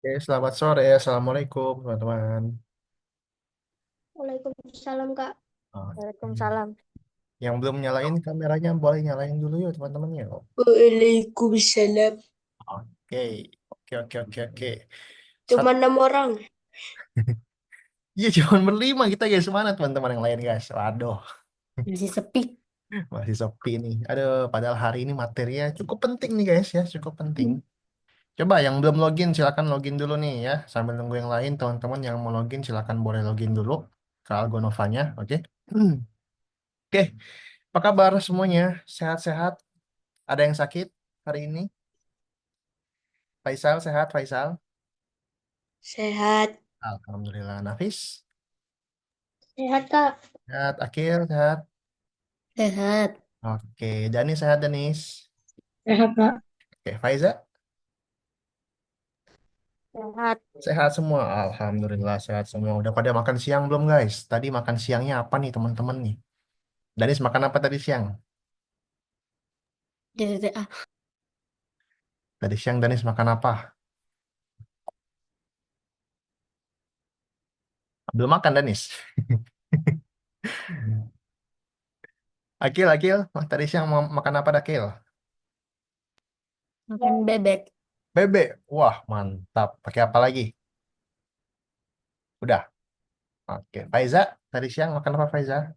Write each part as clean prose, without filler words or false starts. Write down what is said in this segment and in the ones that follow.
Oke, selamat sore. Assalamualaikum, teman-teman. Waalaikumsalam, Kak. Oke. Waalaikumsalam. Yang belum nyalain kameranya, boleh nyalain dulu yuk, teman-teman ya. Waalaikumsalam. Oke, oke, oke, oke, oke. Cuma Satu, 6 orang. iya, cuma berlima kita guys. Mana teman-teman yang lain guys? Waduh, Masih sepi. masih sepi nih. Aduh, padahal hari ini materinya cukup penting nih guys ya, cukup penting. Coba yang belum login, silakan login dulu nih ya. Sambil nunggu yang lain, teman-teman yang mau login, silakan boleh login dulu ke Algonovanya, oke? Oke, apa kabar semuanya? Sehat-sehat? Ada yang sakit hari ini? Faisal sehat, Faisal? Sehat. Alhamdulillah. Nafis? Sehat, Kak. Sehat. Akil sehat? Sehat. Oke. Dani sehat, Danis? Sehat, Kak. Oke. Faiza? Sehat. Sehat semua. Alhamdulillah sehat semua. Udah pada makan siang belum guys? Tadi makan siangnya apa nih teman-teman nih? Danis makan apa tadi siang? DTTA. Tadi siang Danis makan apa? Belum makan Danis. Akil, Akil. Tadi siang mau makan apa Akil? Makan bebek. Bebek. Wah, mantap. Pakai apa lagi? Udah. Oke. Faiza, tadi siang makan apa Faiza?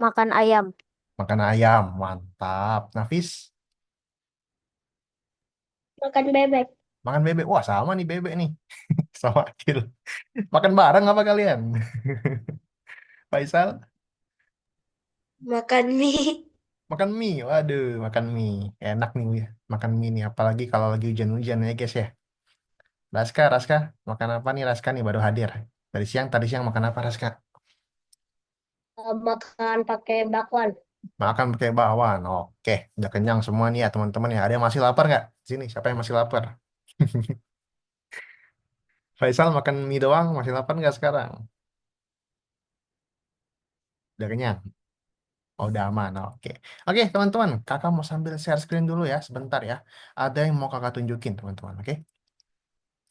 Makan ayam. Makan ayam. Mantap. Nafis? Makan bebek. Makan bebek. Wah, sama nih bebek nih. Sama Akil. Makan bareng apa kalian? Faisal? Makan mie. Makan mie. Waduh, makan mie. Enak nih ya. Makan mie nih. Apalagi kalau lagi hujan-hujan ya guys ya. Raska, Raska. Makan apa nih Raska nih baru hadir. Tadi siang makan apa Raska? Makan pakai bakwan. Makan pakai bakwan. Oke, udah kenyang semua nih ya teman-teman ya. Ada yang masih lapar nggak? Sini, siapa yang masih lapar? Faisal makan mie doang, masih lapar nggak sekarang? Udah kenyang? Oh, udah aman, oke. Oke, teman-teman, kakak mau sambil share screen dulu ya, sebentar ya. Ada yang mau kakak tunjukin, teman-teman, oke?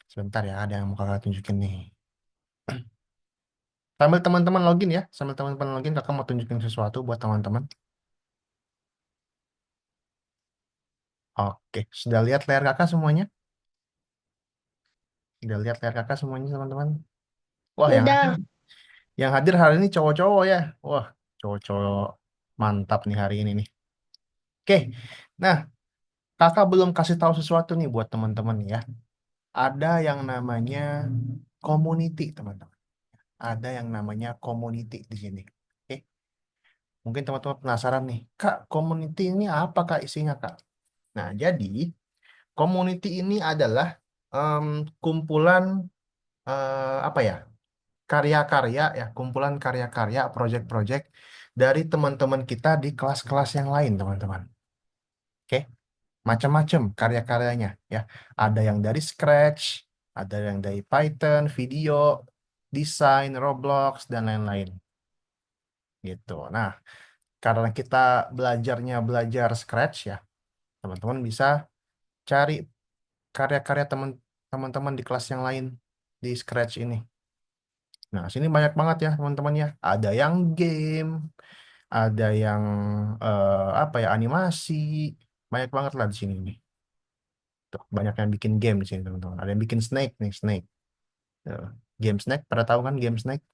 Sebentar ya, ada yang mau kakak tunjukin nih. Sambil teman-teman login ya, sambil teman-teman login, kakak mau tunjukin sesuatu buat teman-teman. Oke, sudah lihat layar kakak semuanya? Sudah lihat layar kakak semuanya, teman-teman? Wah, Udah. yang hadir hari ini cowok-cowok ya. Wah, cowok-cowok mantap nih hari ini nih. Oke, nah, kakak belum kasih tahu sesuatu nih buat teman-teman ya. Ada yang namanya community, teman-teman. Ada yang namanya community di sini. Oke, mungkin teman-teman penasaran nih, Kak, community ini apa Kak isinya Kak? Nah, jadi community ini adalah em, kumpulan apa ya? Karya-karya ya, kumpulan karya-karya, project-project dari teman-teman kita di kelas-kelas yang lain, teman-teman. Oke, macam-macam karya-karyanya ya. Ada yang dari Scratch, ada yang dari Python, video, desain, Roblox dan lain-lain gitu. Nah, karena kita belajarnya belajar Scratch ya, teman-teman bisa cari karya-karya teman-teman di kelas yang lain di Scratch ini. Nah, sini banyak banget ya, teman-teman ya. Ada yang game, ada yang apa ya, animasi, banyak banget lah di sini nih. Tuh, banyak yang bikin game di sini, teman-teman. Ada yang bikin Snake nih, Snake. Tuh, game Snake, pada tahu kan game Snake?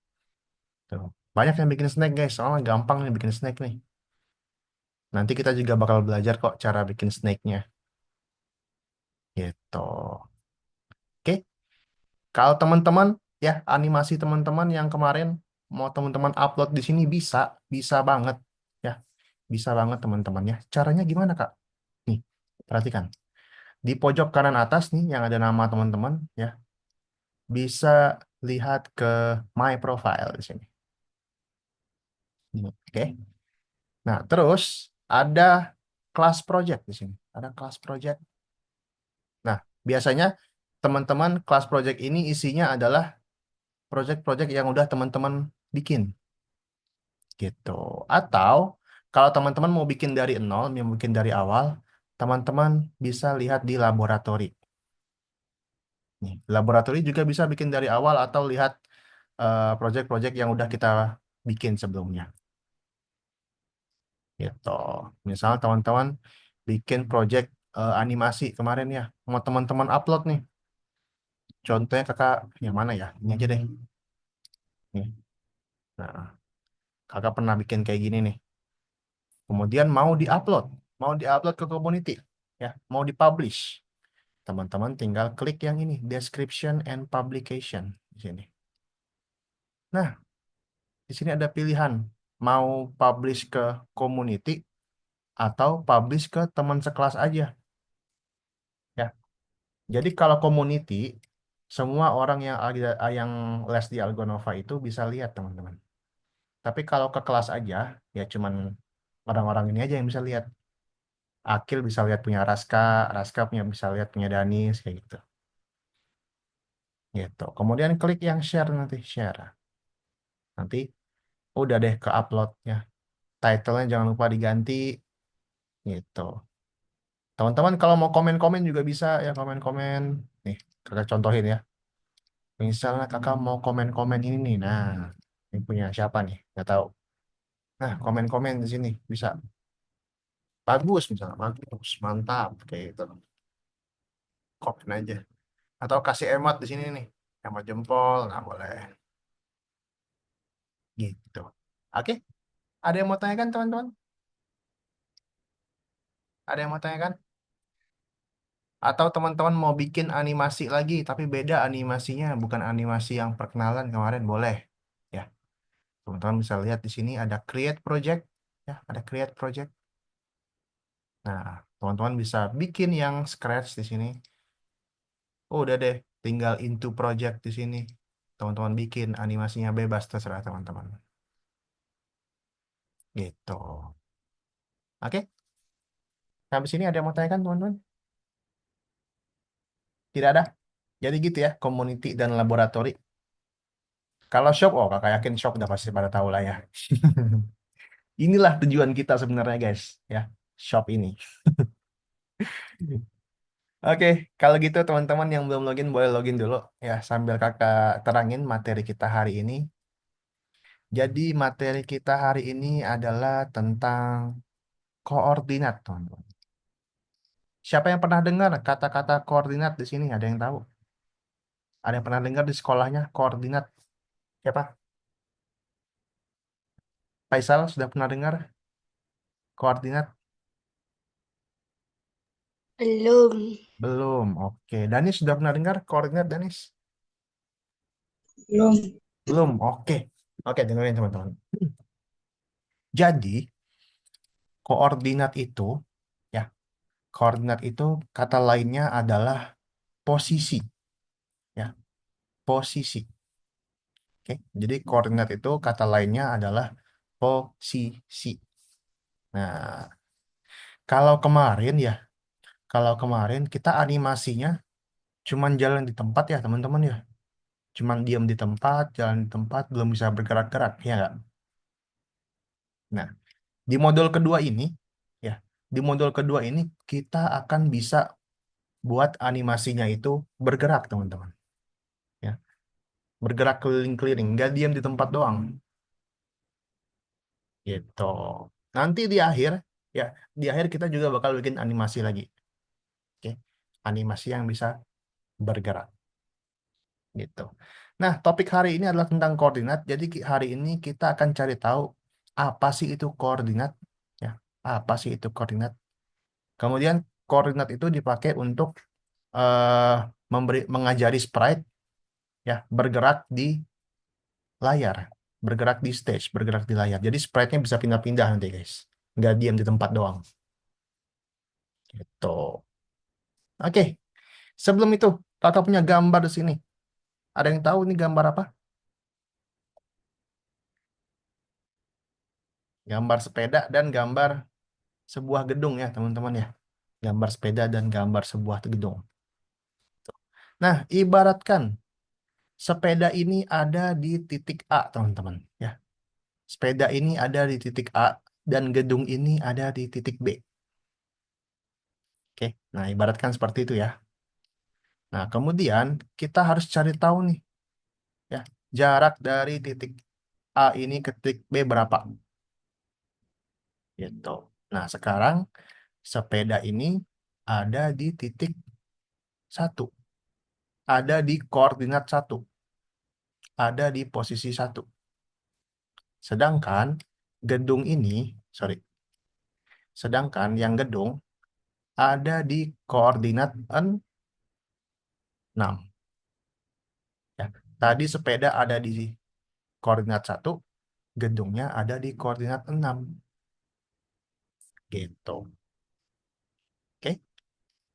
Tuh, banyak yang bikin Snake, guys. Soalnya gampang nih bikin Snake nih. Nanti kita juga bakal belajar kok cara bikin Snake-nya. Gitu. Oke, kalau teman-teman ya animasi teman-teman yang kemarin mau teman-teman upload di sini bisa, bisa banget ya, bisa banget teman-teman ya. Caranya gimana Kak? Nih, perhatikan. Di pojok kanan atas nih yang ada nama teman-teman ya, bisa lihat ke My Profile di sini. Oke. Nah, terus ada kelas project di sini. Ada kelas project. Nah, biasanya teman-teman kelas project ini isinya adalah project-project yang udah teman-teman bikin gitu. Atau kalau teman-teman mau bikin dari nol, mau bikin dari awal, teman-teman bisa lihat di laboratori. Nih, laboratori juga bisa bikin dari awal atau lihat project-project yang udah kita bikin sebelumnya. Gitu. Misal teman-teman bikin project animasi kemarin ya, mau teman-teman upload nih. Contohnya kakak yang mana ya? Ini aja deh. Nih. Nah, kakak pernah bikin kayak gini nih. Kemudian mau diupload ke community, ya, mau dipublish. Teman-teman tinggal klik yang ini, description and publication di sini. Nah, di sini ada pilihan, mau publish ke community atau publish ke teman sekelas aja, ya. Jadi kalau community, semua orang yang les di Algonova itu bisa lihat, teman-teman. Tapi kalau ke kelas aja, ya cuman orang-orang ini aja yang bisa lihat. Akil bisa lihat punya Raska, Raska punya bisa lihat punya Danis kayak gitu. Gitu. Kemudian klik yang share nanti share. Nanti udah deh ke upload ya. Title-nya jangan lupa diganti gitu. Teman-teman kalau mau komen-komen juga bisa ya komen-komen. Nih, kakak contohin ya. Misalnya kakak mau komen-komen ini nih. Nah, ini punya siapa nih? Nggak tahu. Nah, komen-komen di sini bisa. Bagus misalnya, bagus, mantap kayak gitu. Komen aja. Atau kasih emot di sini nih. Emot jempol, nah boleh. Gitu. Oke, ada yang mau tanyakan teman-teman? Ada yang mau tanyakan? Atau teman-teman mau bikin animasi lagi, tapi beda animasinya, bukan animasi yang perkenalan kemarin, boleh. Ya, teman-teman bisa lihat di sini ada create project, ya, ada create project. Nah, teman-teman bisa bikin yang scratch di sini. Oh, udah deh, tinggal into project di sini. Teman-teman bikin animasinya bebas terserah teman-teman. Gitu. Oke, sampai sini ada yang mau tanyakan teman-teman? Tidak ada? Jadi gitu ya, community dan laboratori. Kalau shop, oh kakak yakin shop udah pasti pada tahu lah ya. Inilah tujuan kita sebenarnya guys, ya, shop ini. Oke, kalau gitu teman-teman yang belum login boleh login dulu ya sambil kakak terangin materi kita hari ini. Jadi materi kita hari ini adalah tentang koordinat, teman-teman. Siapa yang pernah dengar kata-kata koordinat di sini? Ada yang tahu? Ada yang pernah dengar di sekolahnya koordinat? Siapa? Faisal sudah pernah dengar koordinat? Belum. Belum. Oke. Danis sudah pernah dengar koordinat, Danis? Belum. Belum. Oke. Oke, dengerin teman-teman. Jadi, koordinat itu, ya, koordinat itu kata lainnya adalah posisi, ya, posisi. Oke. Jadi, koordinat itu kata lainnya adalah posisi. Nah, kalau kemarin ya, kalau kemarin kita animasinya cuman jalan di tempat ya, teman-teman ya. Cuman diam di tempat, jalan di tempat, belum bisa bergerak-gerak, ya nggak? Nah, di modul kedua ini, ya, di modul kedua ini kita akan bisa buat animasinya itu bergerak, teman-teman. Ya, bergerak keliling-keliling, nggak diam di tempat doang. Gitu. Nanti di akhir, ya, di akhir kita juga bakal bikin animasi lagi. Oke, animasi yang bisa bergerak. Gitu. Nah, topik hari ini adalah tentang koordinat. Jadi hari ini kita akan cari tahu apa sih itu koordinat, ya, apa sih itu koordinat. Kemudian koordinat itu dipakai untuk eh, mengajari sprite ya bergerak di layar, bergerak di stage, bergerak di layar. Jadi sprite-nya bisa pindah-pindah nanti guys, nggak diam di tempat doang. Gitu. Oke, sebelum itu kakak punya gambar di sini. Ada yang tahu ini gambar apa? Gambar sepeda dan gambar sebuah gedung ya teman-teman ya. Gambar sepeda dan gambar sebuah gedung. Nah, ibaratkan sepeda ini ada di titik A teman-teman ya. Sepeda ini ada di titik A dan gedung ini ada di titik B. Oke, nah ibaratkan seperti itu ya. Nah, kemudian kita harus cari tahu nih, ya, jarak dari titik A ini ke titik B berapa, gitu. Nah, sekarang sepeda ini ada di titik satu, ada di koordinat satu, ada di posisi satu. Sedangkan gedung ini, sorry, sedangkan yang gedung ada di koordinat 6. Ya. Tadi sepeda ada di koordinat satu, gedungnya ada di koordinat 6. Gitu. Oke,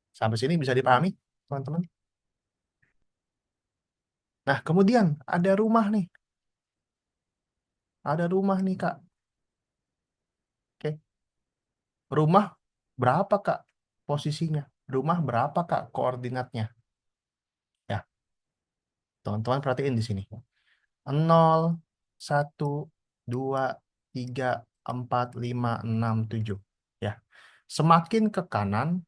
sampai sini bisa dipahami, teman-teman? Nah, kemudian ada rumah nih. Ada rumah nih, Kak. Oke, rumah berapa, Kak, posisinya? Rumah berapa, Kak, koordinatnya? Ya, teman-teman perhatiin di sini. 0, 1, 2, 3, 4, 5, 6, 7. Ya, semakin ke kanan,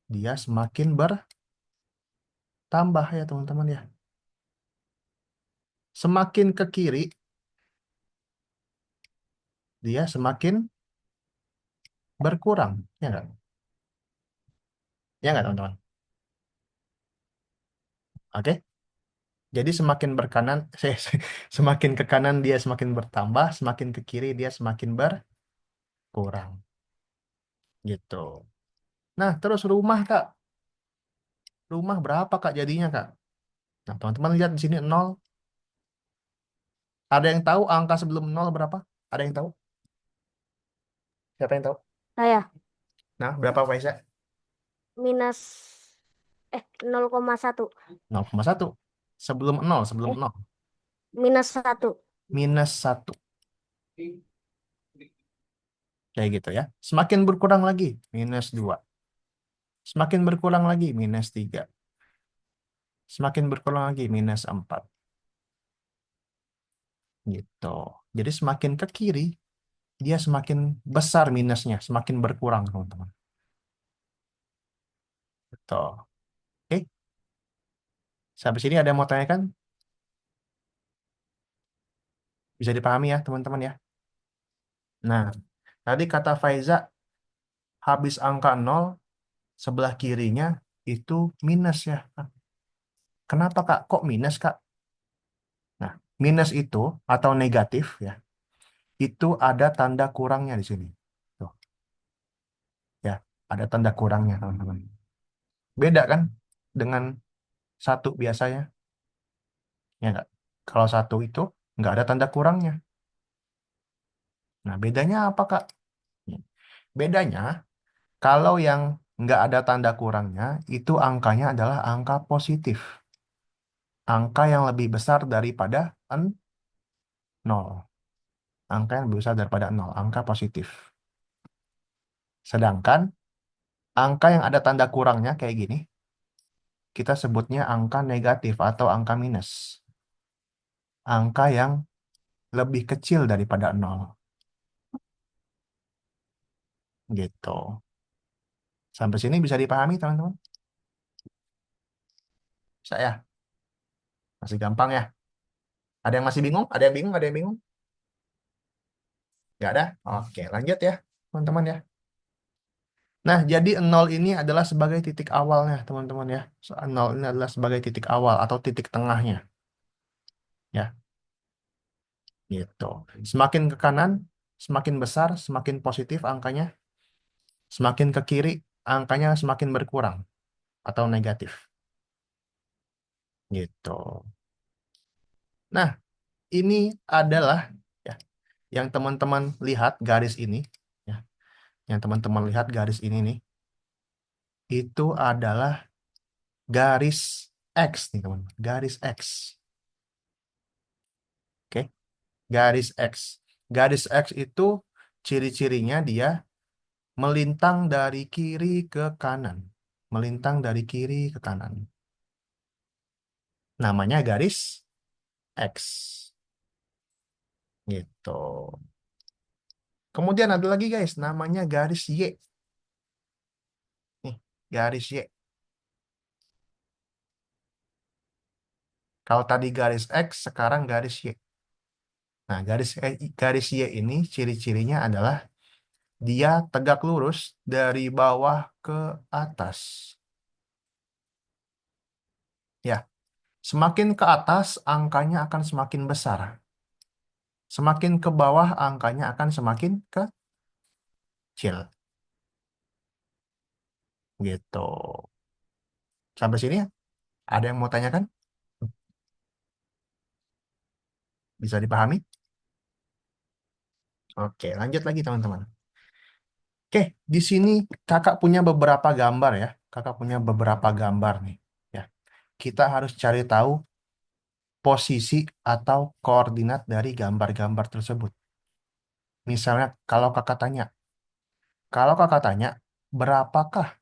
dia semakin bertambah ya, teman-teman ya. Semakin ke kiri, dia semakin berkurang. Ya nggak? Ya nggak, teman-teman? Oke? Jadi semakin berkanan, semakin ke kanan dia semakin bertambah, semakin ke kiri dia semakin berkurang. Gitu. Nah, terus rumah, Kak. Rumah berapa, Kak, jadinya, Kak? Nah, teman-teman lihat di sini 0. Ada yang tahu angka sebelum 0 berapa? Ada yang tahu? Siapa yang tahu? Saya Nah, berapa, Faisal? minus 0,1. 0,1. Sebelum 0, sebelum Eh, 0. -1. -1. Kayak gitu ya. Semakin berkurang lagi, -2. Semakin berkurang lagi, -3. Semakin berkurang lagi, -4. Gitu. Jadi semakin ke kiri, dia semakin besar minusnya, semakin berkurang, teman-teman. Betul. Oke, sampai sini ada yang mau tanyakan? Bisa dipahami ya, teman-teman ya. Nah, tadi kata Faiza, habis angka 0, sebelah kirinya itu minus ya. Kenapa, Kak? Kok minus, Kak? Nah, minus itu atau negatif ya, itu ada tanda kurangnya di sini. Tuh, ya, ada tanda kurangnya, teman-teman. Beda kan dengan satu biasanya, ya nggak? Kalau satu itu nggak ada tanda kurangnya. Nah, bedanya apa, Kak? Bedanya, kalau yang nggak ada tanda kurangnya, itu angkanya adalah angka positif. Angka yang lebih besar daripada 0. Angka yang lebih besar daripada 0, angka positif. Sedangkan angka yang ada tanda kurangnya kayak gini, kita sebutnya angka negatif atau angka minus. Angka yang lebih kecil daripada 0. Gitu. Sampai sini bisa dipahami, teman-teman? Bisa ya? Masih gampang ya? Ada yang masih bingung? Ada yang bingung? Ada yang bingung? Nggak ada? Oke, lanjut ya, teman-teman ya. Nah, jadi 0 ini adalah sebagai titik awalnya, teman-teman ya. 0 ini adalah sebagai titik awal atau titik tengahnya. Ya, gitu. Semakin ke kanan, semakin besar, semakin positif angkanya. Semakin ke kiri, angkanya semakin berkurang atau negatif. Gitu. Nah, ini adalah ya, yang teman-teman lihat garis ini. Ya, yang teman-teman lihat garis ini nih, itu adalah garis X nih, teman-teman. Garis X. Oke, garis X. Garis X itu ciri-cirinya dia melintang dari kiri ke kanan. Melintang dari kiri ke kanan. Namanya garis X. Gitu. Kemudian ada lagi guys, namanya garis Y. Nih, garis Y. Kalau tadi garis X, sekarang garis Y. Nah, garis Y ini ciri-cirinya adalah dia tegak lurus dari bawah ke atas. Ya, semakin ke atas angkanya akan semakin besar. Semakin ke bawah angkanya akan semakin kecil. Gitu. Sampai sini ya? Ada yang mau tanyakan? Bisa dipahami? Oke, lanjut lagi teman-teman. Oke, di sini kakak punya beberapa gambar ya. Kakak punya beberapa gambar nih. Ya, kita harus cari tahu posisi atau koordinat dari gambar-gambar tersebut. Misalnya, kalau kakak tanya, berapakah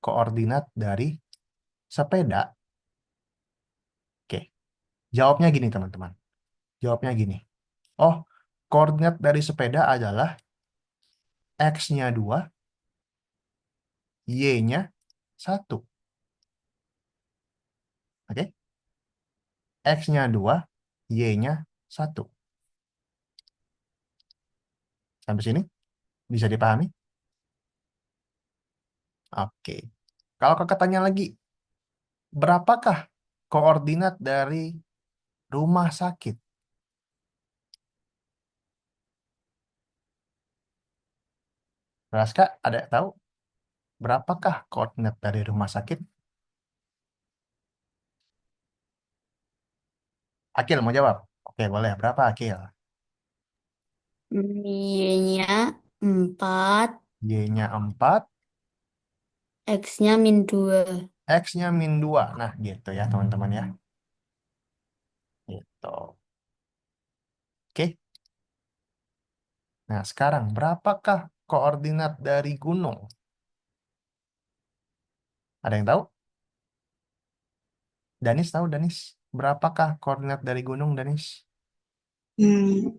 koordinat dari sepeda? Oke, jawabnya gini teman-teman. Jawabnya gini. Oh, koordinat dari sepeda adalah X-nya 2, Y-nya 1. Oke, X-nya 2, Y-nya 1. Sampai sini bisa dipahami? Oke. Kalau kakak tanya lagi, berapakah koordinat dari rumah sakit? Raska, ada tahu berapakah koordinat dari rumah sakit? Akil mau jawab? Oke, boleh. Berapa Akil? Y-nya 4, Y-nya 4, X-nya -2. X-nya -2. Nah, gitu ya teman-teman ya. Gitu. Oke. Nah, sekarang berapakah koordinat dari gunung? Ada yang tahu? Danis tahu, Danis? Berapakah koordinat dari gunung, Danis? Hmm,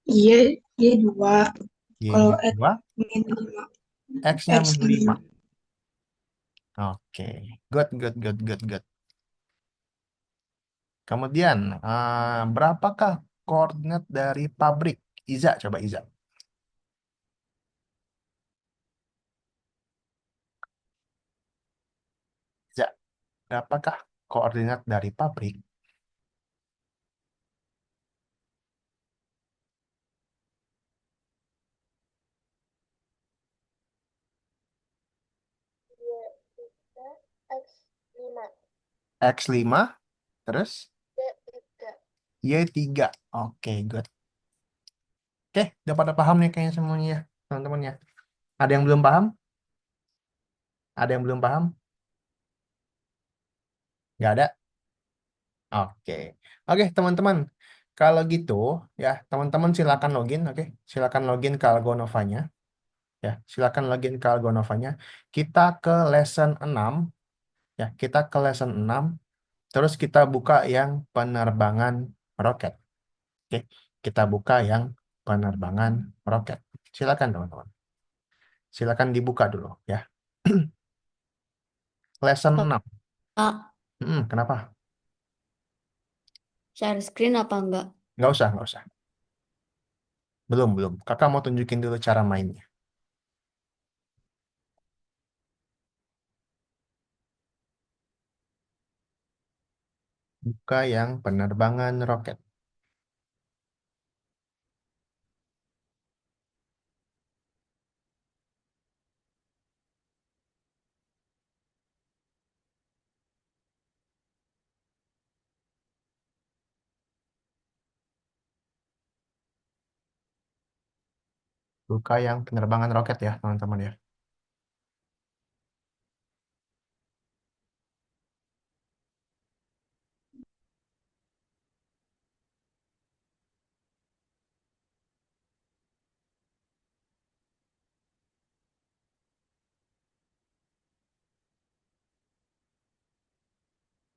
iya, iya dua. Kalau Y-nya X 2, min 5, X-nya X min -5. 5. Oke, good, good, good, good, good. Kemudian, berapakah koordinat dari pabrik? Iza, coba Iza. Iza, berapakah koordinat dari pabrik? X5. X5, terus Y3. Y3. Oke, good. Oke, udah pada paham nih kayaknya semuanya ya, teman-teman ya. Ada yang belum paham? Ada yang belum paham? Nggak ada? Oke. Oke, teman-teman. Kalau gitu, ya, teman-teman silakan login, oke? Silakan login ke Algonovanya. Ya, silakan login ke Algonovanya. Kita ke lesson 6, ya, kita ke lesson 6. Terus kita buka yang penerbangan roket. Oke, kita buka yang penerbangan roket. Silakan, teman-teman. Silakan dibuka dulu, ya. Lesson 6. Kak, Kenapa? share screen apa enggak? Nggak usah, nggak usah. Belum, belum. Kakak mau tunjukin dulu cara mainnya. Buka yang penerbangan roket. Buka yang penerbangan roket ya, teman-teman ya.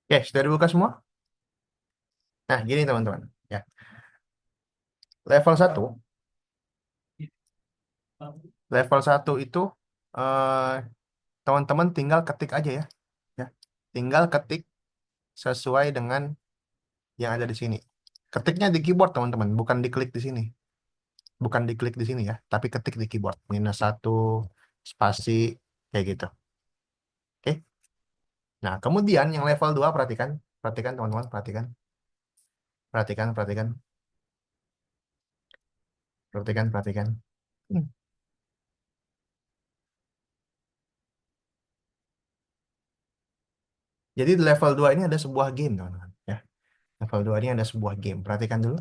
Oke, sudah dibuka semua? Nah, gini teman-teman. Ya. Level satu, level 1 itu eh, teman-teman tinggal ketik aja ya. Ya. Tinggal ketik sesuai dengan yang ada di sini. Ketiknya di keyboard, teman-teman, bukan diklik di sini. Bukan diklik di sini ya, tapi ketik di keyboard. -1, spasi, kayak gitu. Oke. Nah, kemudian yang level 2 perhatikan. Perhatikan, teman-teman, perhatikan. Perhatikan, perhatikan. Perhatikan, perhatikan. Hmm. Jadi di level 2 ini ada sebuah game, teman-teman. Ya. Level 2 ini ada sebuah game. Perhatikan dulu.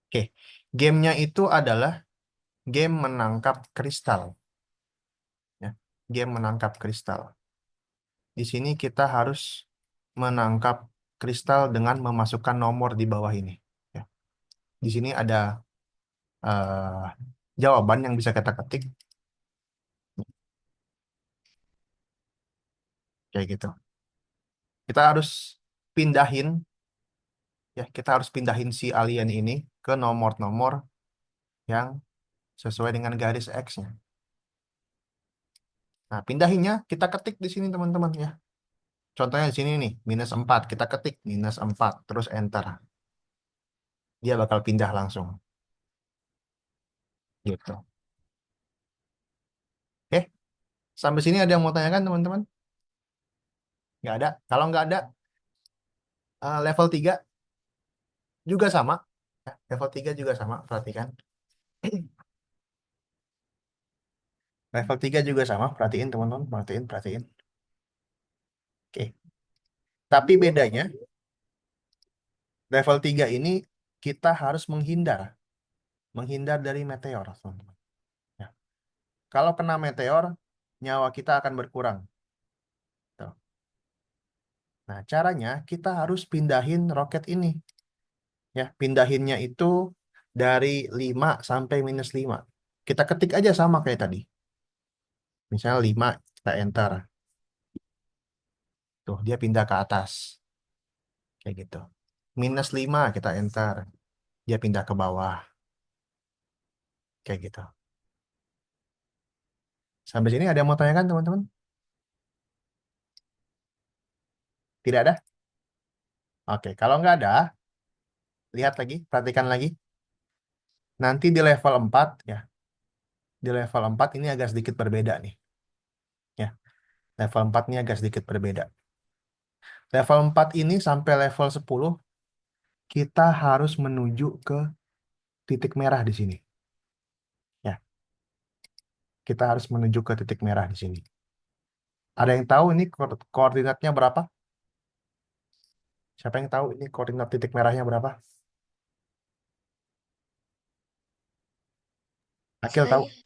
Oke. Gamenya itu adalah game menangkap kristal. Ya. Game menangkap kristal. Di sini kita harus menangkap kristal dengan memasukkan nomor di bawah ini. Ya. Di sini ada eh, jawaban yang bisa kita ketik kayak gitu. Kita harus pindahin kita harus pindahin si alien ini ke nomor-nomor yang sesuai dengan garis X-nya. Nah, pindahinnya kita ketik di sini teman-teman ya. Contohnya di sini nih, -4. Kita ketik -4, terus enter. Dia bakal pindah langsung. Gitu. Oke, sampai sini ada yang mau tanyakan teman-teman? Nggak ada. Kalau nggak ada, level 3 juga sama. Ya, level 3 juga sama, perhatikan. Level 3 juga sama, perhatiin teman-teman, perhatiin, perhatiin. Oke. Tapi bedanya, level 3 ini kita harus menghindar dari meteor, teman-teman. Ya. Kalau kena meteor, nyawa kita akan berkurang. Tuh. Nah, caranya kita harus pindahin roket ini. Ya, pindahinnya itu dari 5 sampai -5. Kita ketik aja sama kayak tadi. Misalnya 5, kita enter. Tuh, dia pindah ke atas. Kayak gitu. -5, kita enter. Dia pindah ke bawah. Kayak gitu. Sampai sini ada yang mau tanyakan, teman-teman? Tidak ada? Oke, kalau nggak ada, lihat lagi, perhatikan lagi. Nanti di level 4 ya. Di level 4 ini agak sedikit berbeda nih. Ya, level 4 ini agak sedikit berbeda. Level 4 ini sampai level 10 kita harus menuju ke titik merah di sini. Ya, kita harus menuju ke titik merah di sini. Ada yang tahu ini koordinatnya berapa? Siapa yang tahu ini koordinat titik merahnya berapa? Akil tahu? Saya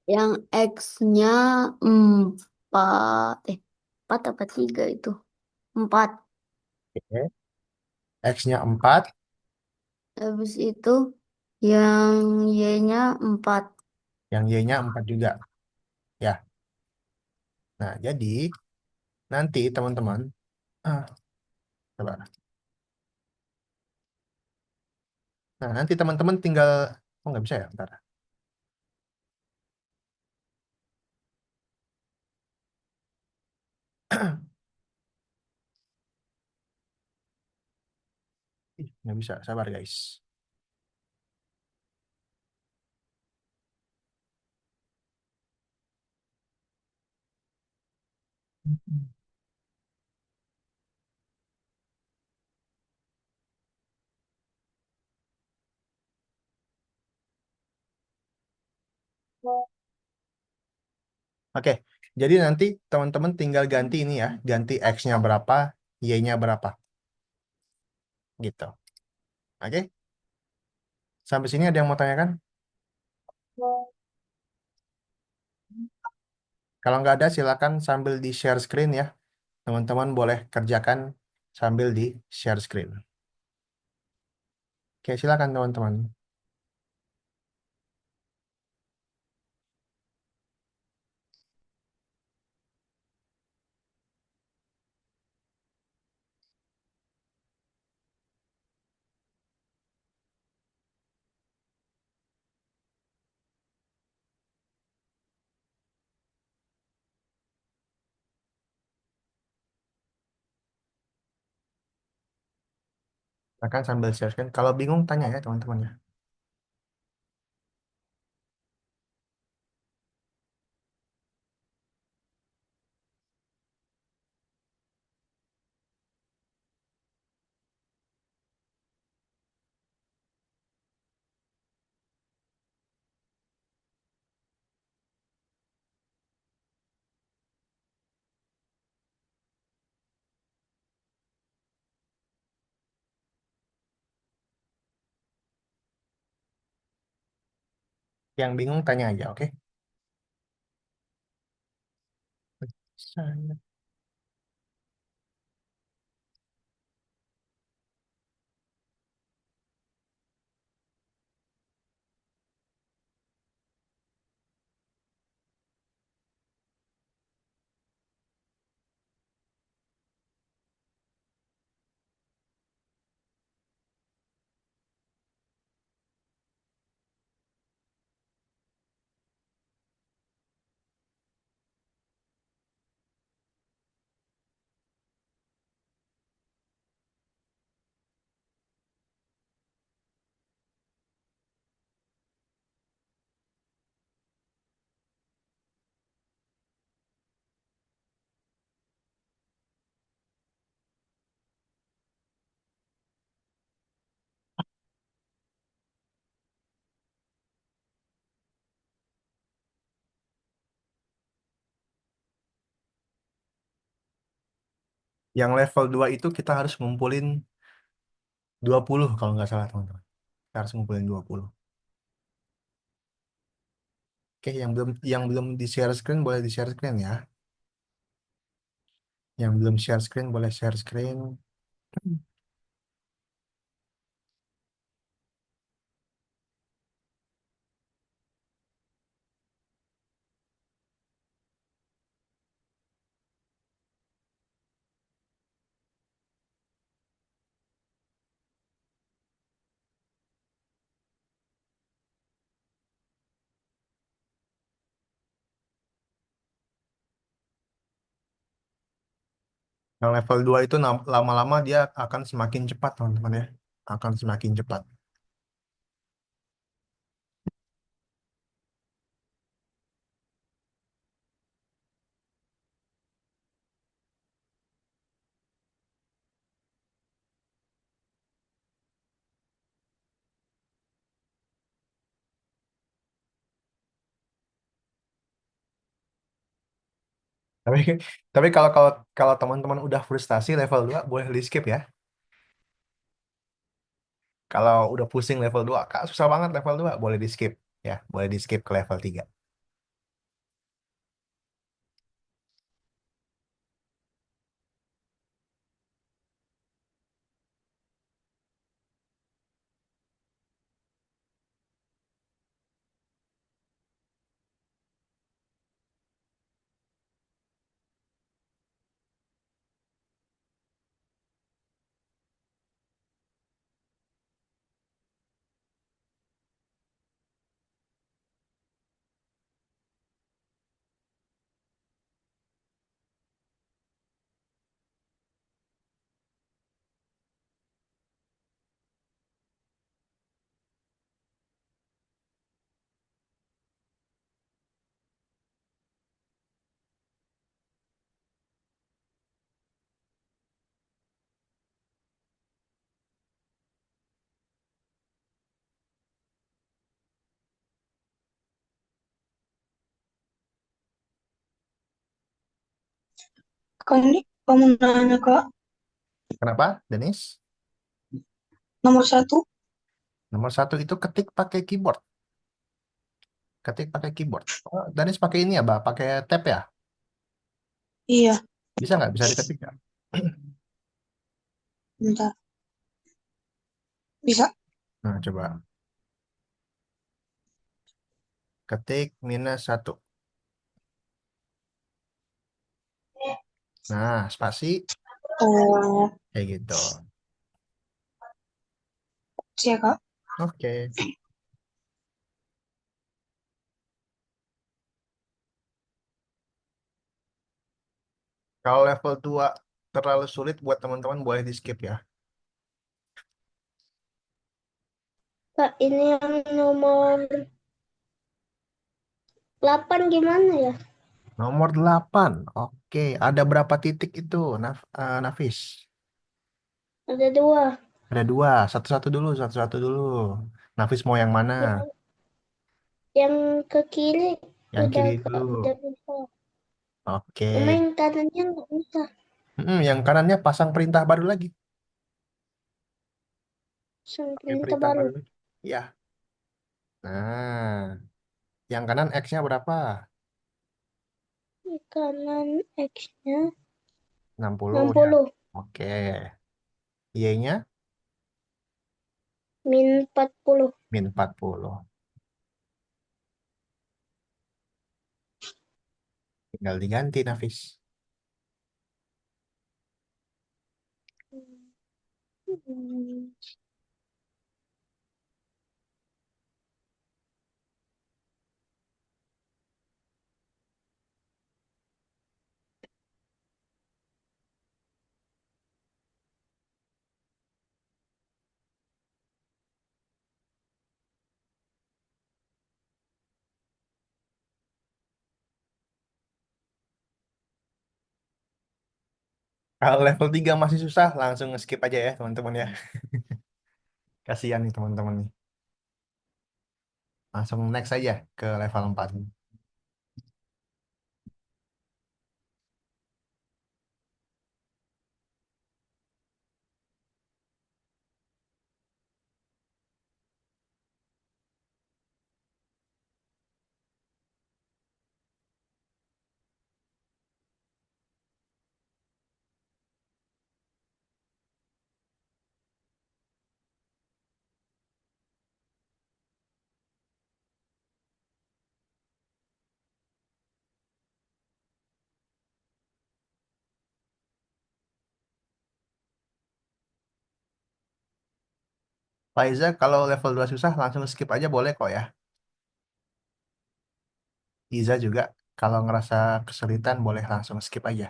Yang X-nya 4. 4 apa 3 itu? 4. Oke. X-nya 4, Habis itu yang Y-nya 4. yang Y-nya 4 juga. Ya. Nah, jadi nanti teman-teman, ah, coba. Nah, nanti teman-teman tinggal, oh nggak bisa ya, bentar. Ih, nggak bisa, sabar guys. Oke, jadi nanti teman-teman tinggal ganti ini ya, ganti X-nya berapa, Y-nya berapa, gitu. Oke, sampai sini ada yang mau tanyakan? Kalau nggak ada, silakan sambil di share screen ya. Teman-teman boleh kerjakan sambil di share screen. Oke, silakan teman-teman. Akan sambil share screen. Kalau bingung tanya ya teman-teman ya. Yang bingung tanya aja, oke? Saya. Yang level 2 itu kita harus ngumpulin 20 kalau nggak salah teman-teman. Kita harus ngumpulin 20. Oke, yang belum di share screen boleh di share screen ya. Yang belum share screen boleh share screen. Yang level 2 itu lama-lama dia akan semakin cepat teman-teman ya. Akan semakin cepat. Tapi tapi kalau kalau kalau teman-teman udah frustasi level 2 boleh di skip ya. Kalau udah pusing level 2 Kak, susah banget level 2 boleh di skip ya, boleh di skip ke level 3. Kak ini kamu nanya Kak, Kenapa, Denis? nomor satu? Nomor satu itu ketik pakai keyboard. Ketik pakai keyboard. Oh, Denis pakai ini ya, Mbak? Pakai tab ya? Iya, Bisa nggak? Bisa diketik nggak? bentar. Bisa. Nah, coba. Ketik -1. Nah, spasi. Oh, Kayak gitu. siap Kak. Oke. Kalau level 2 terlalu sulit buat teman-teman boleh di skip ya. Kak, ini yang nomor 8 gimana ya? Nomor 8. Oke, ada berapa titik itu, Nafis? Ada dua. Ada dua. Satu-satu dulu, satu-satu dulu. Nafis mau yang mana? Yang ke kiri Yang udah kiri Kak, dulu. udah bisa. Oke. Cuma yang kanannya nggak bisa. Yang kanannya pasang perintah baru lagi. Pakai Sampai perintah baru. baru lagi. Ya. Nah, yang kanan X-nya berapa? Di kanan X-nya 60 ya. 60. Oke. Y-nya Min 40. -40. Tinggal diganti, Nafis. Hmm. Kalau level 3 masih susah, langsung skip aja ya, teman-teman ya. Kasihan nih teman-teman nih. Langsung next aja ke level 4. Faiza, kalau level 2 susah, langsung skip aja boleh kok ya. Iza juga, kalau ngerasa kesulitan, boleh langsung skip aja.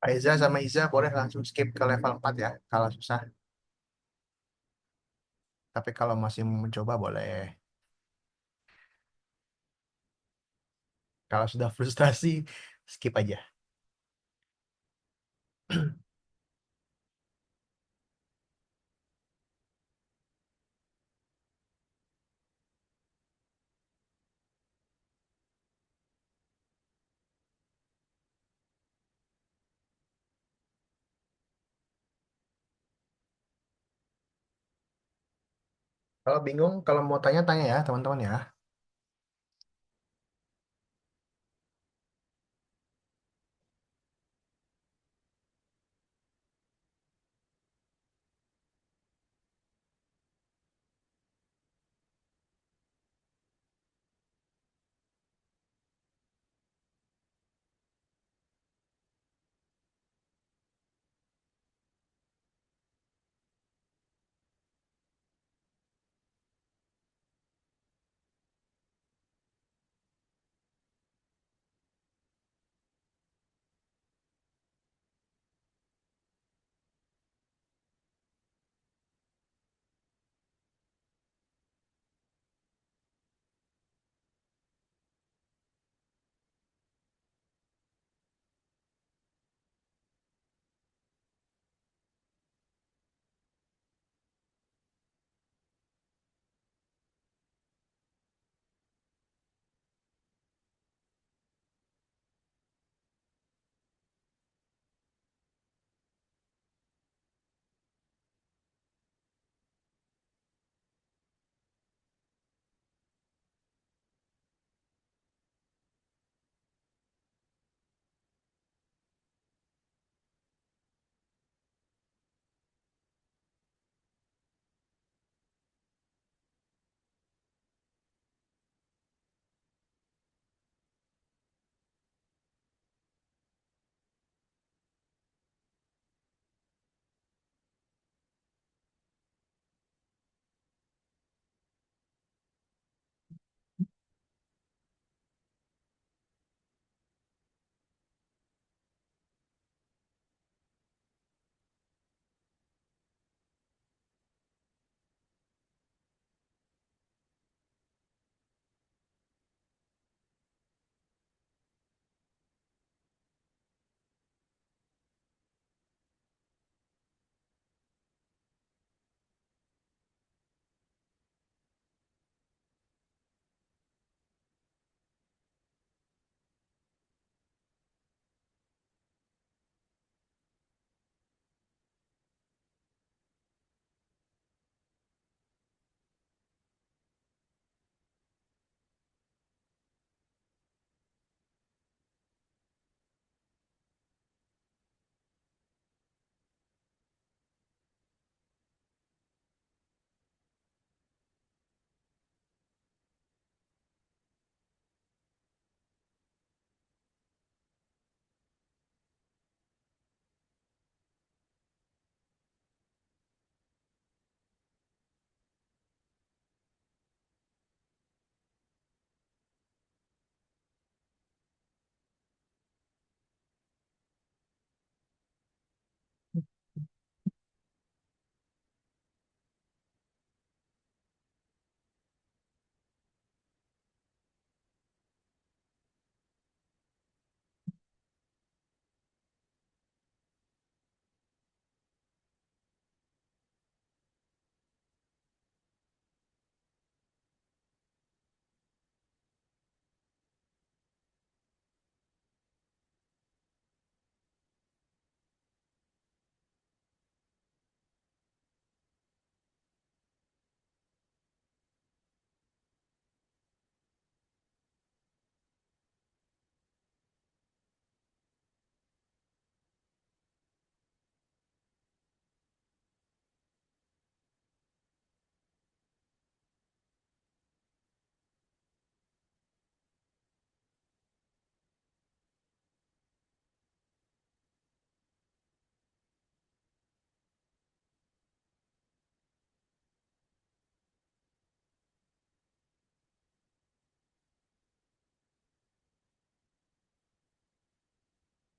Faiza sama Iza boleh langsung skip ke level 4 ya, kalau susah. Tapi kalau masih mau mencoba boleh. Kalau sudah frustasi, skip aja. Kalau bingung, kalau mau tanya-tanya ya, teman-teman ya.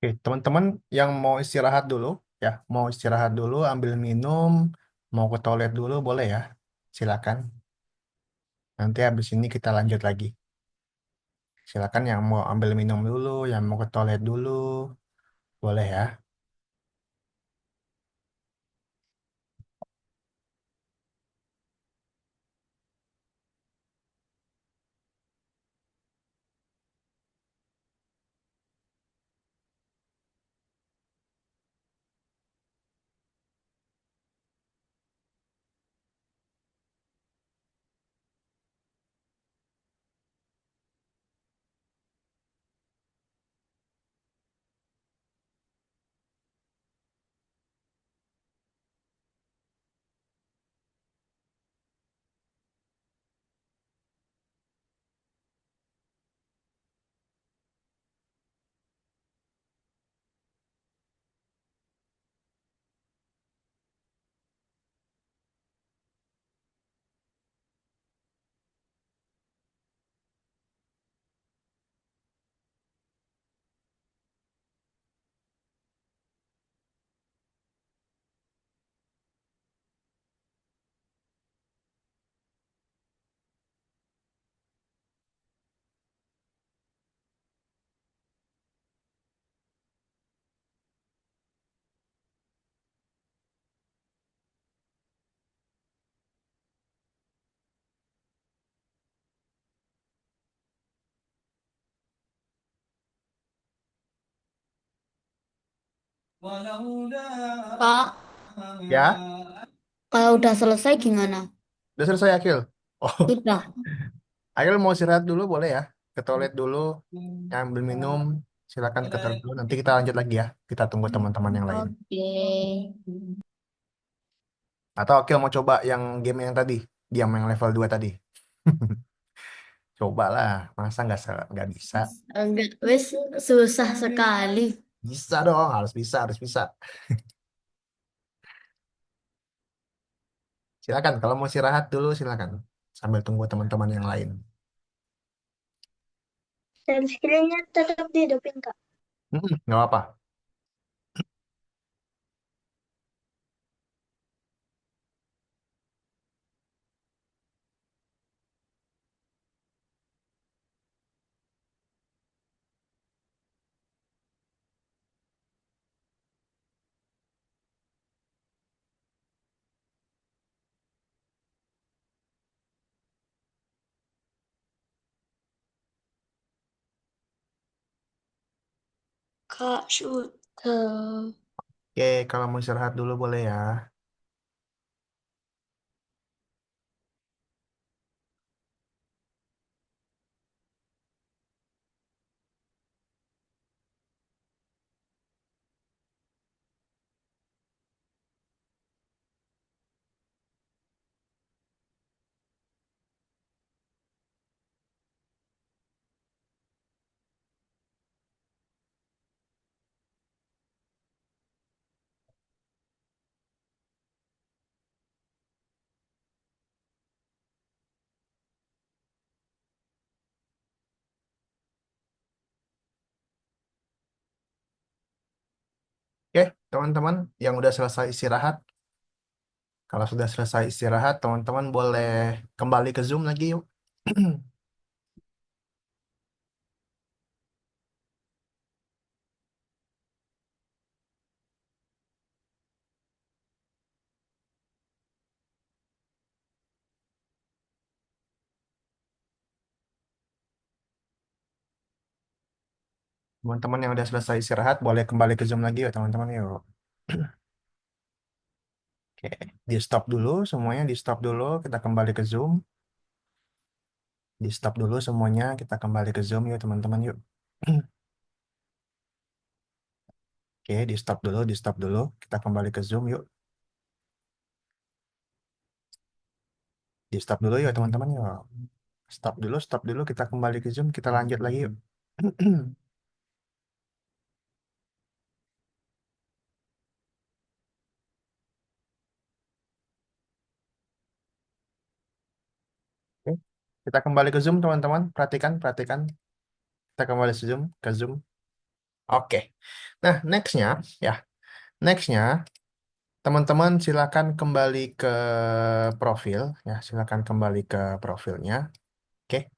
Oke, teman-teman yang mau istirahat dulu, ya, mau istirahat dulu, ambil minum, mau ke toilet dulu, boleh ya. Silakan. Nanti habis ini kita lanjut lagi. Silakan yang mau ambil minum dulu, yang mau ke toilet dulu, boleh ya. Kak, Ya, kalau udah selesai gimana? udah selesai Akil. Oh, Sudah. Akil mau istirahat dulu, boleh ya. Ke toilet dulu, ambil minum, silakan ke toilet dulu. Nanti kita lanjut lagi ya. Kita tunggu teman-teman yang lain. Oke. Atau Akil mau coba yang game yang tadi, yang level 2 tadi. Cobalah, masa nggak bisa? Enggak, wes susah sekali. Bisa dong, harus bisa, harus bisa. Silakan, kalau mau istirahat dulu silakan. Sambil tunggu teman-teman yang lain. Dan screen-nya tetap dihidupin, Kak. Nggak apa. Kak, sudah. Oke, kalau mau istirahat dulu boleh ya. Oke, teman-teman yang udah selesai istirahat, kalau sudah selesai istirahat, teman-teman boleh kembali ke Zoom lagi yuk. Teman-teman yang udah selesai istirahat, boleh kembali ke Zoom lagi yuk, teman-teman yuk. Oke, di stop dulu semuanya, di stop dulu, kita kembali ke Zoom. Di stop dulu semuanya, kita kembali ke Zoom yuk, teman-teman yuk. Oke, di stop dulu, kita kembali ke Zoom yuk. Di stop dulu yuk, teman-teman yuk. Stop dulu, kita kembali ke Zoom, kita lanjut lagi yuk. Oke, kita kembali ke Zoom, teman-teman. Perhatikan, perhatikan. Kita kembali ke Zoom, ke Zoom. Oke. Nah, ya, nextnya teman-teman silakan kembali ke profil, ya, silakan kembali ke profilnya. Oke,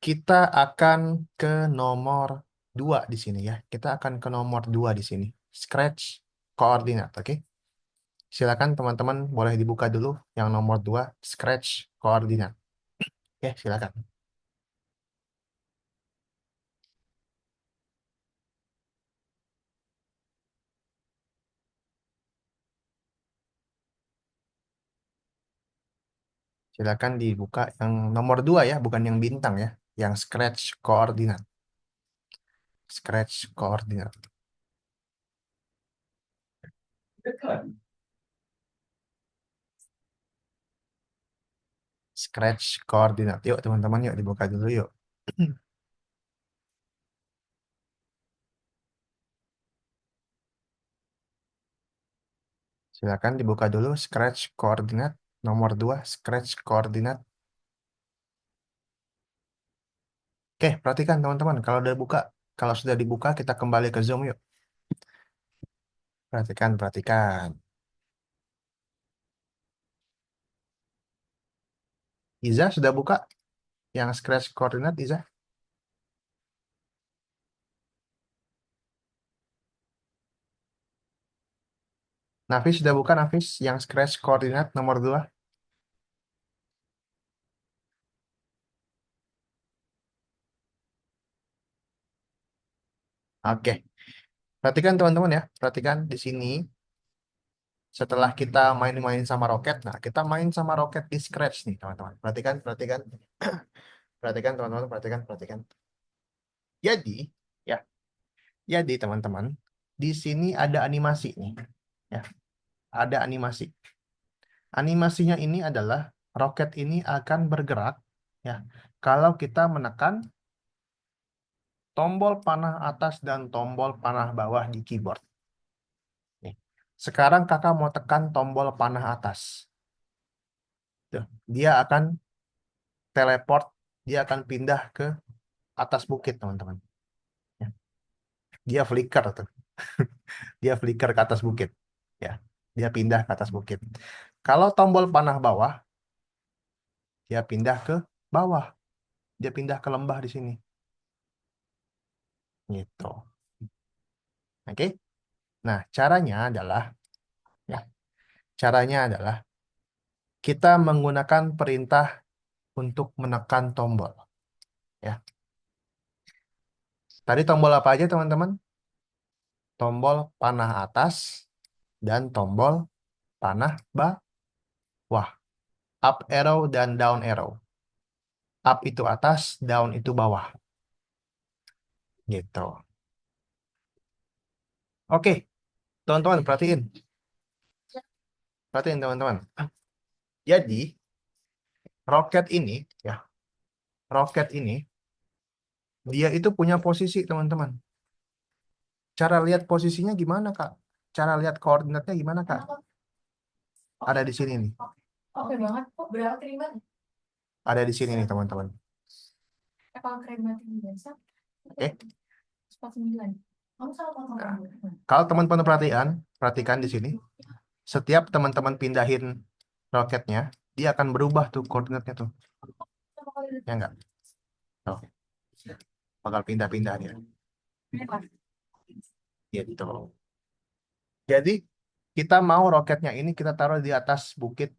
kita akan ke nomor 2 di sini ya. Kita akan ke nomor 2 di sini. Scratch koordinat, oke? Silakan teman-teman boleh dibuka dulu yang nomor 2, scratch koordinat. Oke, silakan. Silakan dibuka yang nomor 2 ya, bukan yang bintang ya. Yang scratch koordinat. Scratch koordinat. Scratch koordinat. Yuk teman-teman, yuk dibuka dulu yuk. Silakan dibuka dulu scratch koordinat nomor 2 scratch koordinat. Oke, perhatikan teman-teman kalau sudah dibuka kita kembali ke Zoom yuk. Perhatikan, perhatikan. Iza sudah buka yang scratch koordinat Iza? Nafis sudah buka Nafis yang scratch koordinat nomor 2? Oke. Perhatikan teman-teman ya. Perhatikan di sini setelah kita main-main sama roket, nah kita main sama roket di scratch nih teman-teman. Perhatikan, perhatikan. Perhatikan teman-teman, perhatikan, perhatikan. Jadi, ya, jadi teman-teman, di sini ada animasi nih. Ya, ada animasi. Animasinya ini adalah roket ini akan bergerak ya kalau kita menekan tombol panah atas dan tombol panah bawah di keyboard. Nih. Sekarang kakak mau tekan tombol panah atas. Tuh, dia akan teleport, dia akan pindah ke atas bukit, teman-teman. Ya. Dia flicker tuh. Dia flicker ke atas bukit. Ya, dia pindah ke atas bukit. Kalau tombol panah bawah, dia pindah ke bawah. Dia pindah ke lembah di sini. Gitu. Oke. Nah, ya, caranya adalah kita menggunakan perintah untuk menekan tombol. Ya, tadi tombol apa aja teman-teman? Tombol panah atas dan tombol panah bawah. Up arrow dan down arrow. Up itu atas, down itu bawah. Gitu. Oke, teman-teman perhatiin. Perhatiin teman-teman. Jadi, roket ini, ya, roket ini, dia itu punya posisi teman-teman. Cara lihat posisinya gimana, Kak? Cara lihat koordinatnya gimana, Kak? Ada di sini nih. Oke banget kok, berapa terima? Ada di sini nih, teman-teman. Kalau terima biasa, Oke. 49. Kamu salah Nah, ngomong. kalau teman-teman perhatikan di sini. Setiap teman-teman pindahin roketnya, dia akan berubah tuh koordinatnya tuh. Ya enggak? Tuh, bakal pindah-pindah dia. Gitu. Jadi, kita mau roketnya ini kita taruh di atas bukit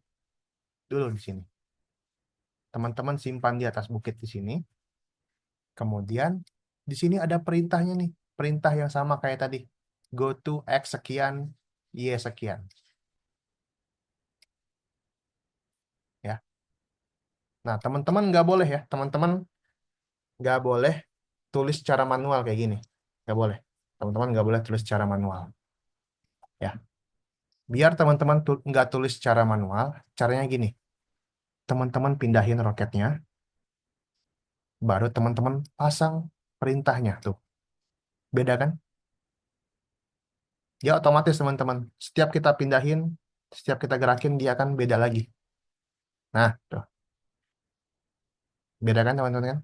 dulu di sini. Teman-teman simpan di atas bukit di sini. Kemudian di sini ada perintahnya nih, perintah yang sama kayak tadi. Go to X sekian, Y sekian. Ya. Nah, teman-teman nggak boleh ya, teman-teman nggak boleh tulis secara manual kayak gini. Nggak boleh. Teman-teman nggak boleh tulis secara manual. Ya. Biar teman-teman nggak tulis secara manual, caranya gini. Teman-teman pindahin roketnya, baru teman-teman pasang perintahnya tuh. Beda kan? Ya otomatis teman-teman. Setiap kita pindahin, setiap kita gerakin, dia akan beda lagi. Nah, tuh. Beda kan teman-teman kan?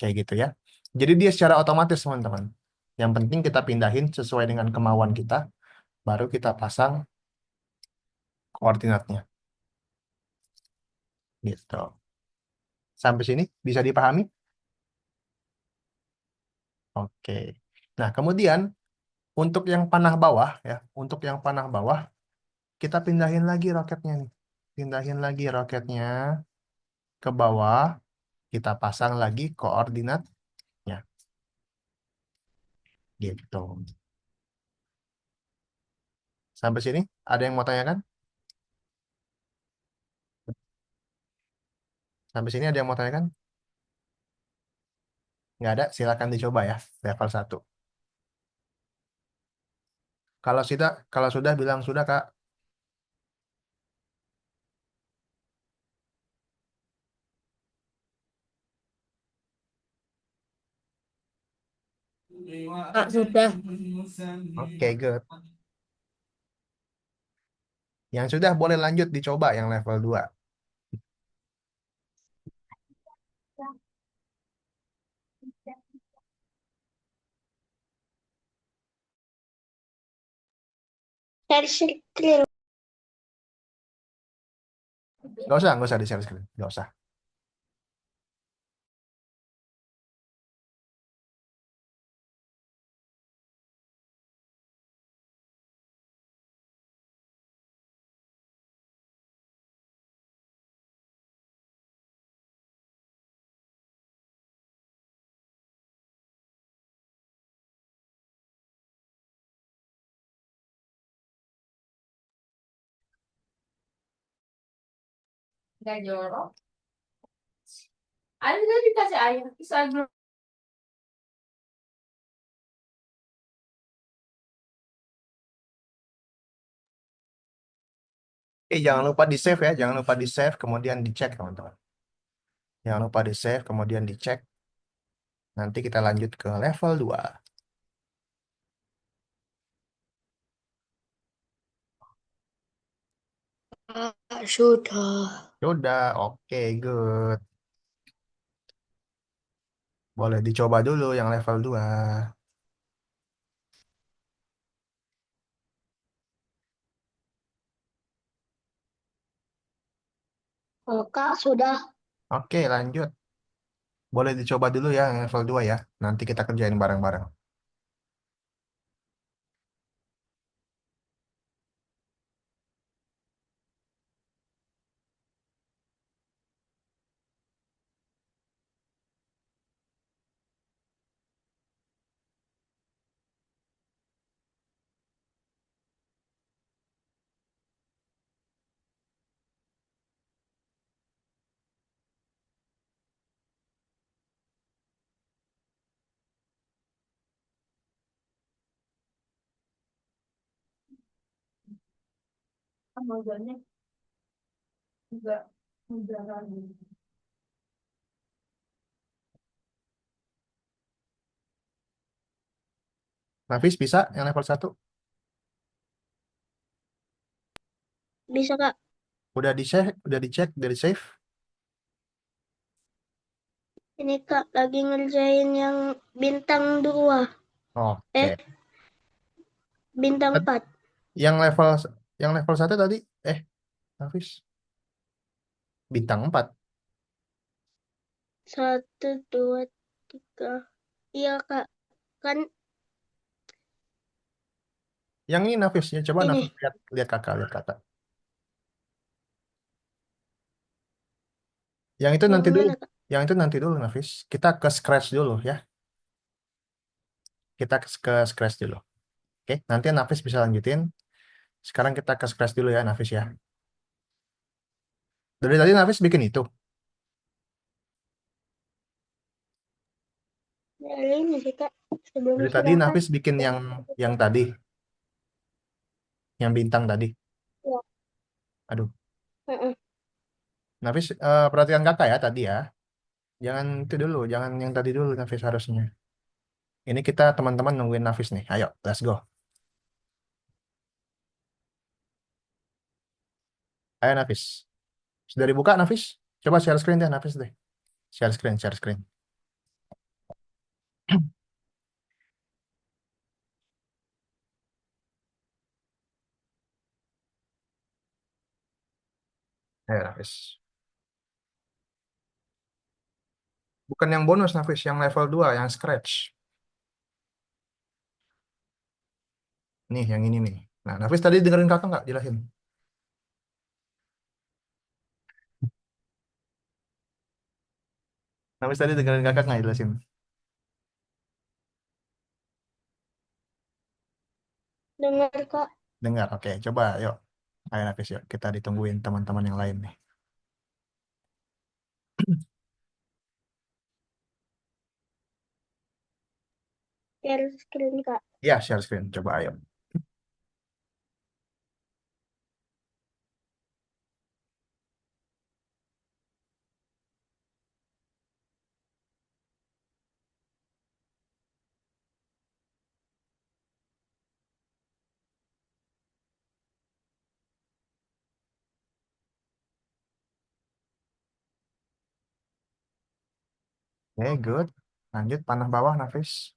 Kayak gitu ya. Jadi dia secara otomatis teman-teman. Yang penting kita pindahin sesuai dengan kemauan kita, baru kita pasang koordinatnya. Gitu. Sampai sini bisa dipahami? Oke. Nah, kemudian untuk yang panah bawah ya, untuk yang panah bawah kita pindahin lagi roketnya nih. Pindahin lagi roketnya ke bawah, kita pasang lagi koordinatnya. Gitu. Sampai sini ada yang mau tanyakan? Sampai sini ada yang mau tanyakan? Nggak ada, silakan dicoba ya, level 1. Kalau sudah bilang sudah, Kak. Kak, sudah. Oke, good. Yang sudah boleh lanjut dicoba yang level 2. Share screen. Nggak usah di-share screen. Nggak usah. Nggak jorok. Ada tadi dikasih air. Terus ada Jangan lupa di-save ya. Jangan lupa di-save, kemudian dicek, teman-teman. Jangan lupa di-save, kemudian dicek. Nanti kita lanjut ke level 2. Kak, sudah. Sudah, oke, good. Boleh dicoba dulu yang level 2. Oh, Kak, sudah. Oke, lanjut. Boleh dicoba dulu ya yang level 2 ya. Nanti kita kerjain bareng-bareng. modalnya juga mudah lagi. Nafis bisa yang level 1? Bisa, Kak. Udah dicek, udah di-save? Ini, Kak, lagi ngerjain yang bintang 2. Oke. Bintang 4. Yang level yang level 1 tadi, Nafis, bintang 4. 1, 2, 3. Iya, Kak. Kan Yang ini Nafis, ya coba ini. Nafis lihat lihat kakak. Yang itu Yang nanti dulu. mana, Kak? Yang itu nanti dulu Nafis. Kita ke scratch dulu ya. Kita ke scratch dulu. Oke, nanti Nafis bisa lanjutin. Sekarang kita ke scratch dulu ya Nafis ya. Dari tadi Nafis bikin itu. Dari ini sih, Kak. Sebelum Dari tadi istirahat. Nafis bikin yang tadi, yang bintang tadi. Ya. Aduh, Heeh. Nafis perhatikan kakak ya tadi ya. Jangan itu dulu, jangan yang tadi dulu Nafis harusnya. Ini kita teman-teman nungguin Nafis nih. Ayo, let's go. Ayo Nafis. Sudah dibuka Nafis? Coba share screen deh Nafis deh. Share screen. Ayo, Nafis. Bukan yang bonus, Nafis. Yang level 2, yang scratch. Nih, yang ini nih. Nah, Nafis tadi dengerin kakak nggak jelasin? Nafis tadi dengerin kakak nggak jelasin? Dengar Kak. Dengar, oke. Coba, yuk. Ayo, Nafis, yuk. Kita ditungguin teman-teman yang lain nih. Share screen Kak. Ya, share screen. Coba, ayo. Oke, good. Lanjut, panah bawah, Nafis.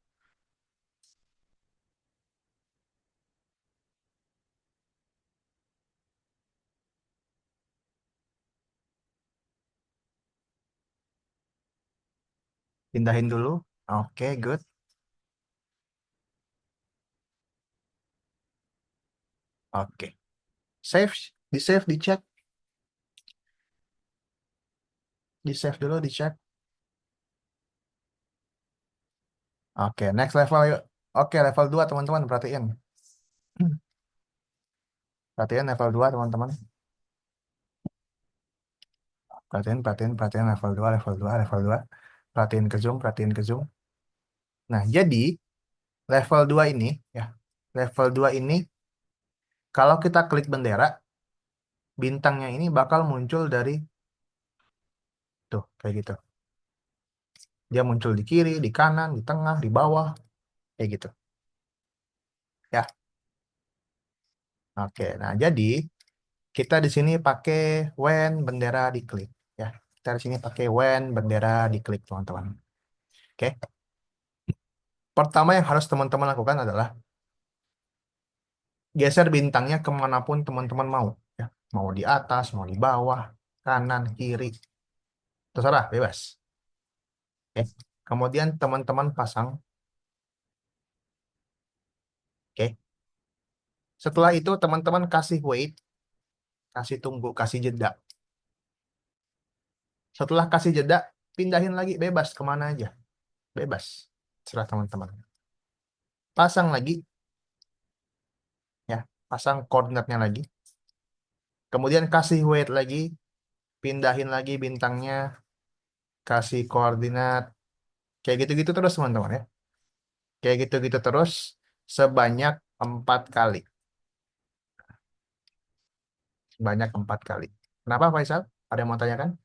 Pindahin dulu. Oke, good. Oke. Save, di-save, dicek. Di-save dulu, dicek. Oke, next level yuk. Oke, level 2 teman-teman, perhatiin. Perhatiin level 2 teman-teman. Perhatiin, perhatiin, perhatiin level 2 level 2 level 2. Perhatiin ke zoom, perhatiin ke zoom. Nah, jadi level 2 ini, ya, level 2 ini, kalau kita klik bendera, bintangnya ini bakal muncul dari, tuh, kayak gitu. Dia muncul di kiri, di kanan, di tengah, di bawah, kayak gitu. Ya, oke. Nah, jadi kita di sini pakai when bendera diklik. Ya, kita di sini pakai when bendera diklik, teman-teman. Oke. Pertama yang harus teman-teman lakukan adalah geser bintangnya kemanapun teman-teman mau. Ya. Mau di atas, mau di bawah, kanan, kiri. Terserah, bebas. Oke. Kemudian teman-teman pasang. Oke. Setelah itu teman-teman kasih wait, kasih tunggu, kasih jeda. Setelah kasih jeda, pindahin lagi, bebas kemana aja. Bebas. Terserah teman-teman. Pasang lagi, ya. Pasang koordinatnya lagi. Kemudian kasih wait lagi, pindahin lagi bintangnya, kasih koordinat. Kayak gitu-gitu terus teman-teman ya. Kayak gitu-gitu terus sebanyak 4 kali. Sebanyak 4 kali. Kenapa Faisal? Ada yang mau tanyakan?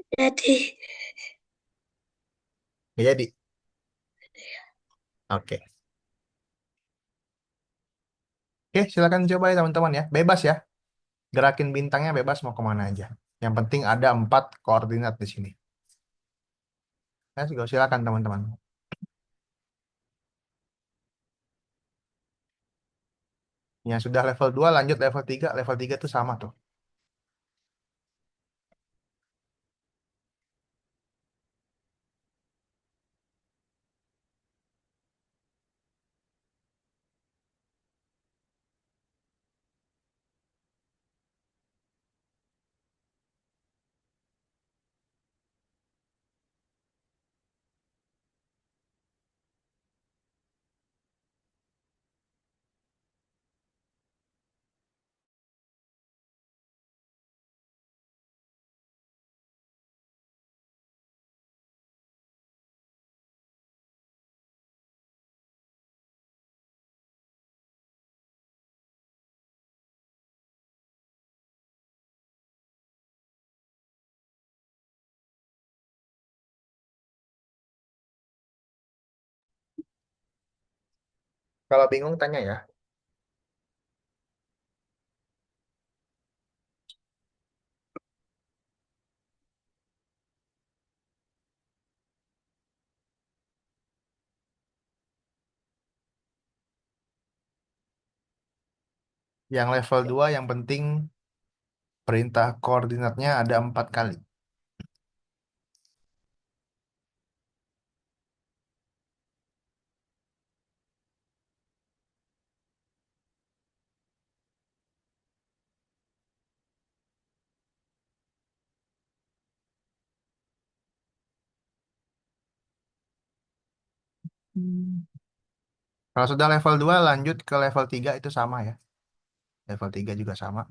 Jadi Nggak jadi. Oke. Oke, silakan coba ya teman-teman ya. Bebas ya. Gerakin bintangnya bebas mau kemana aja. Yang penting ada 4 koordinat di sini. Ya, silakan teman-teman. Yang sudah level 2 lanjut level 3. Level 3 itu sama tuh. Kalau bingung tanya ya. Yang level 2 yang penting Perintah koordinatnya ada 4 kali. Kalau sudah level 2 lanjut ke level 3 itu sama ya. Level 3 juga sama.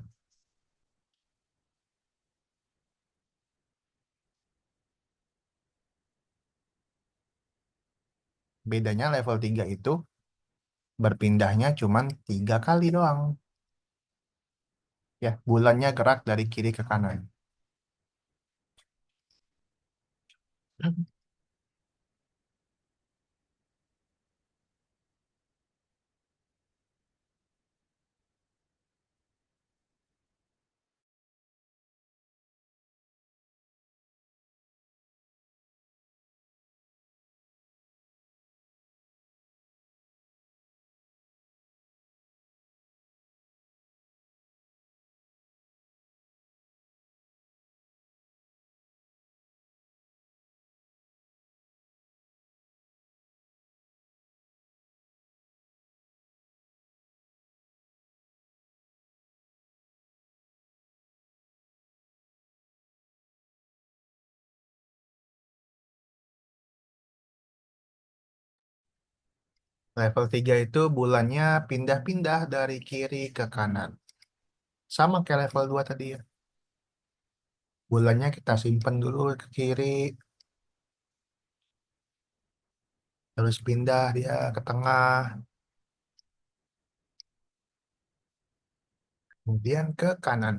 Bedanya level 3 itu berpindahnya cuman 3 kali doang. Ya, bulannya gerak dari kiri ke kanan. Level 3 itu bulannya pindah-pindah dari kiri ke kanan. Sama kayak level 2 tadi ya. Bulannya kita simpen dulu ke kiri, terus pindah dia ke tengah, kemudian ke kanan.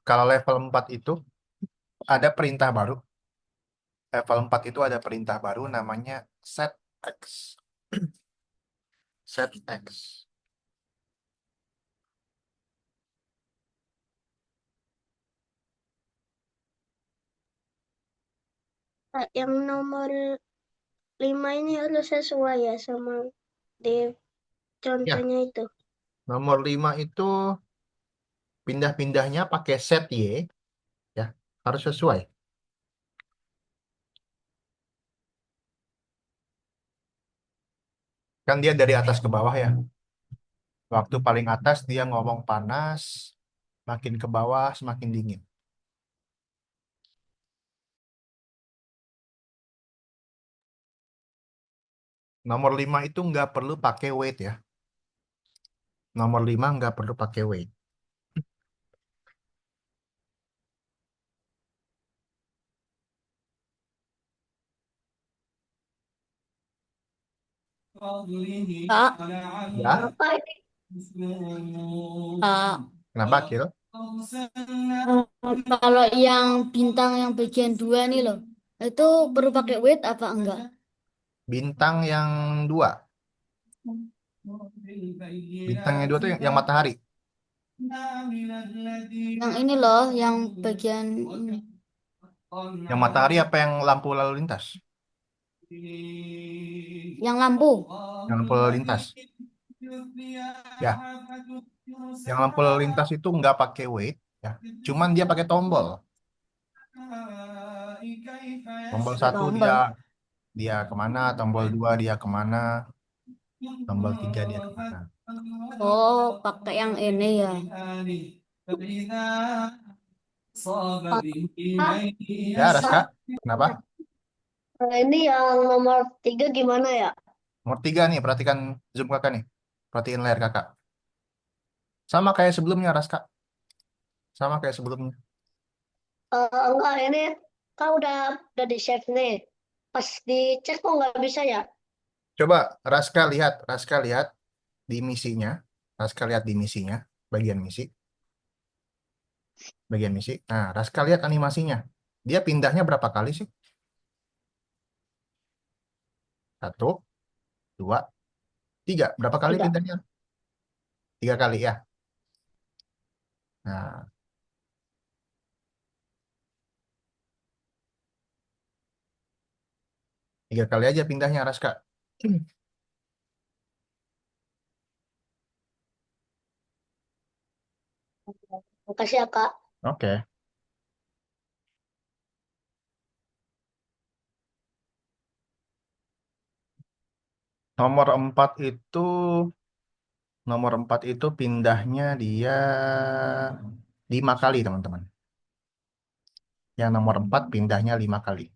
Kalau level 4 itu ada perintah baru. Level 4 itu ada perintah baru namanya set X. Set X. Kak, yang nomor 5 ini harus sesuai ya sama di Ya, contohnya itu. nomor 5 itu pindah-pindahnya pakai set Y, ya, harus sesuai. Kan dia dari atas ke bawah ya. Waktu paling atas dia ngomong panas, makin ke bawah semakin dingin. Nomor 5 itu nggak perlu pakai weight ya. Nomor 5 nggak perlu pakai weight. Kak, Ya, Apa ini? Kak, kenapa, Kil? kalau yang bintang yang bagian dua nih loh, itu perlu pakai weight apa enggak? Bintang yang dua. Bintang yang dua tuh yang matahari. Yang ini loh, yang bagian ini. Yang matahari apa yang lampu lalu lintas? Yang lampu. Yang lampu lalu lintas. Ya, yang lampu lalu lintas itu nggak pakai weight, ya. Cuman dia pakai tombol. Tombol satu dia Tombol. dia kemana, tombol dua dia kemana, tombol tiga dia kemana. Oh, pakai yang ini ya. Ah, Ya, Raska, kenapa? ini yang nomor 3 gimana ya? Nomor tiga nih, perhatikan zoom kakak nih. Perhatiin layar kakak. Sama kayak sebelumnya, Raska. Sama kayak sebelumnya. Enggak, ini kan udah di save nih. Pas dicek kok nggak bisa ya? Coba Raska lihat di misinya. Raska lihat di misinya, bagian misi, bagian misi. Nah, Raska lihat animasinya. Dia pindahnya berapa kali sih? Satu, dua, tiga. Berapa kali Tidak. pindahnya? Tiga kali ya. Nah, tiga kali aja pindahnya, Raska. Makasih ya, Kak. Oke. Nomor empat itu, nomor empat itu pindahnya dia 5 kali, teman-teman. Yang nomor empat pindahnya 5 kali.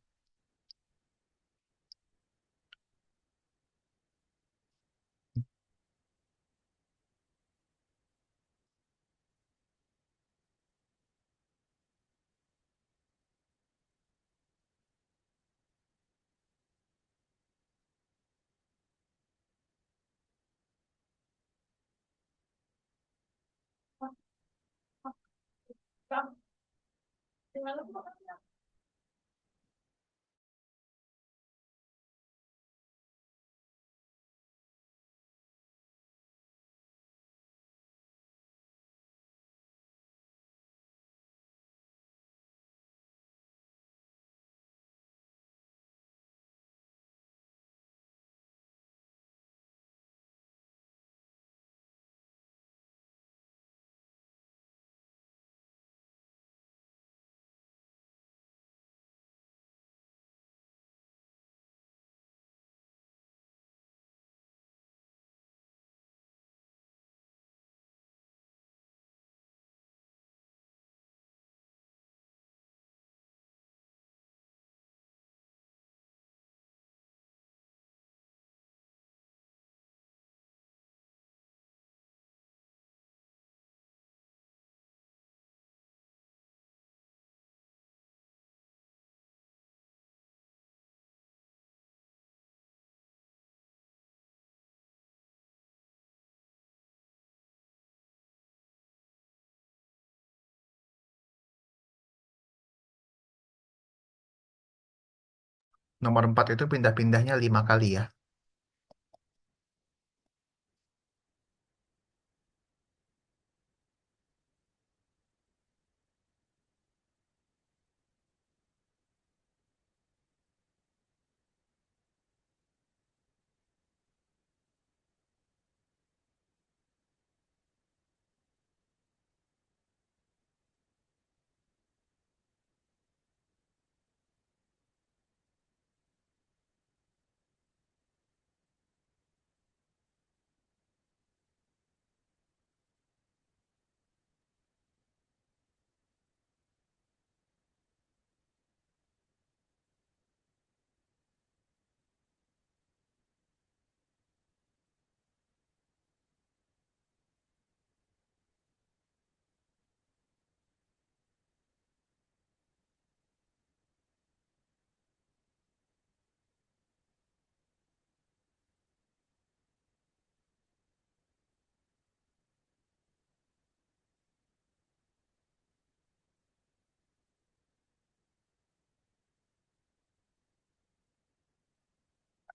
Nomor empat itu pindah-pindahnya 5 kali ya.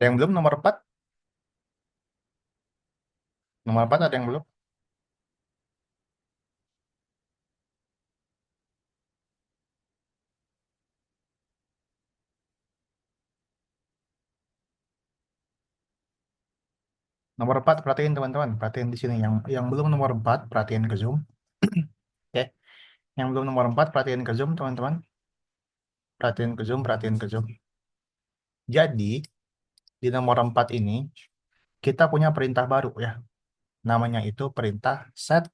Yang belum nomor 4? Nomor 4 ada yang belum? Nomor 4 perhatiin teman-teman, perhatiin di sini yang belum nomor 4 perhatiin ke Zoom. Oke. Yang belum nomor 4 perhatiin ke Zoom teman-teman. Perhatiin ke Zoom, perhatiin ke Zoom. Jadi, di nomor 4 ini kita punya perintah baru ya. Namanya itu perintah set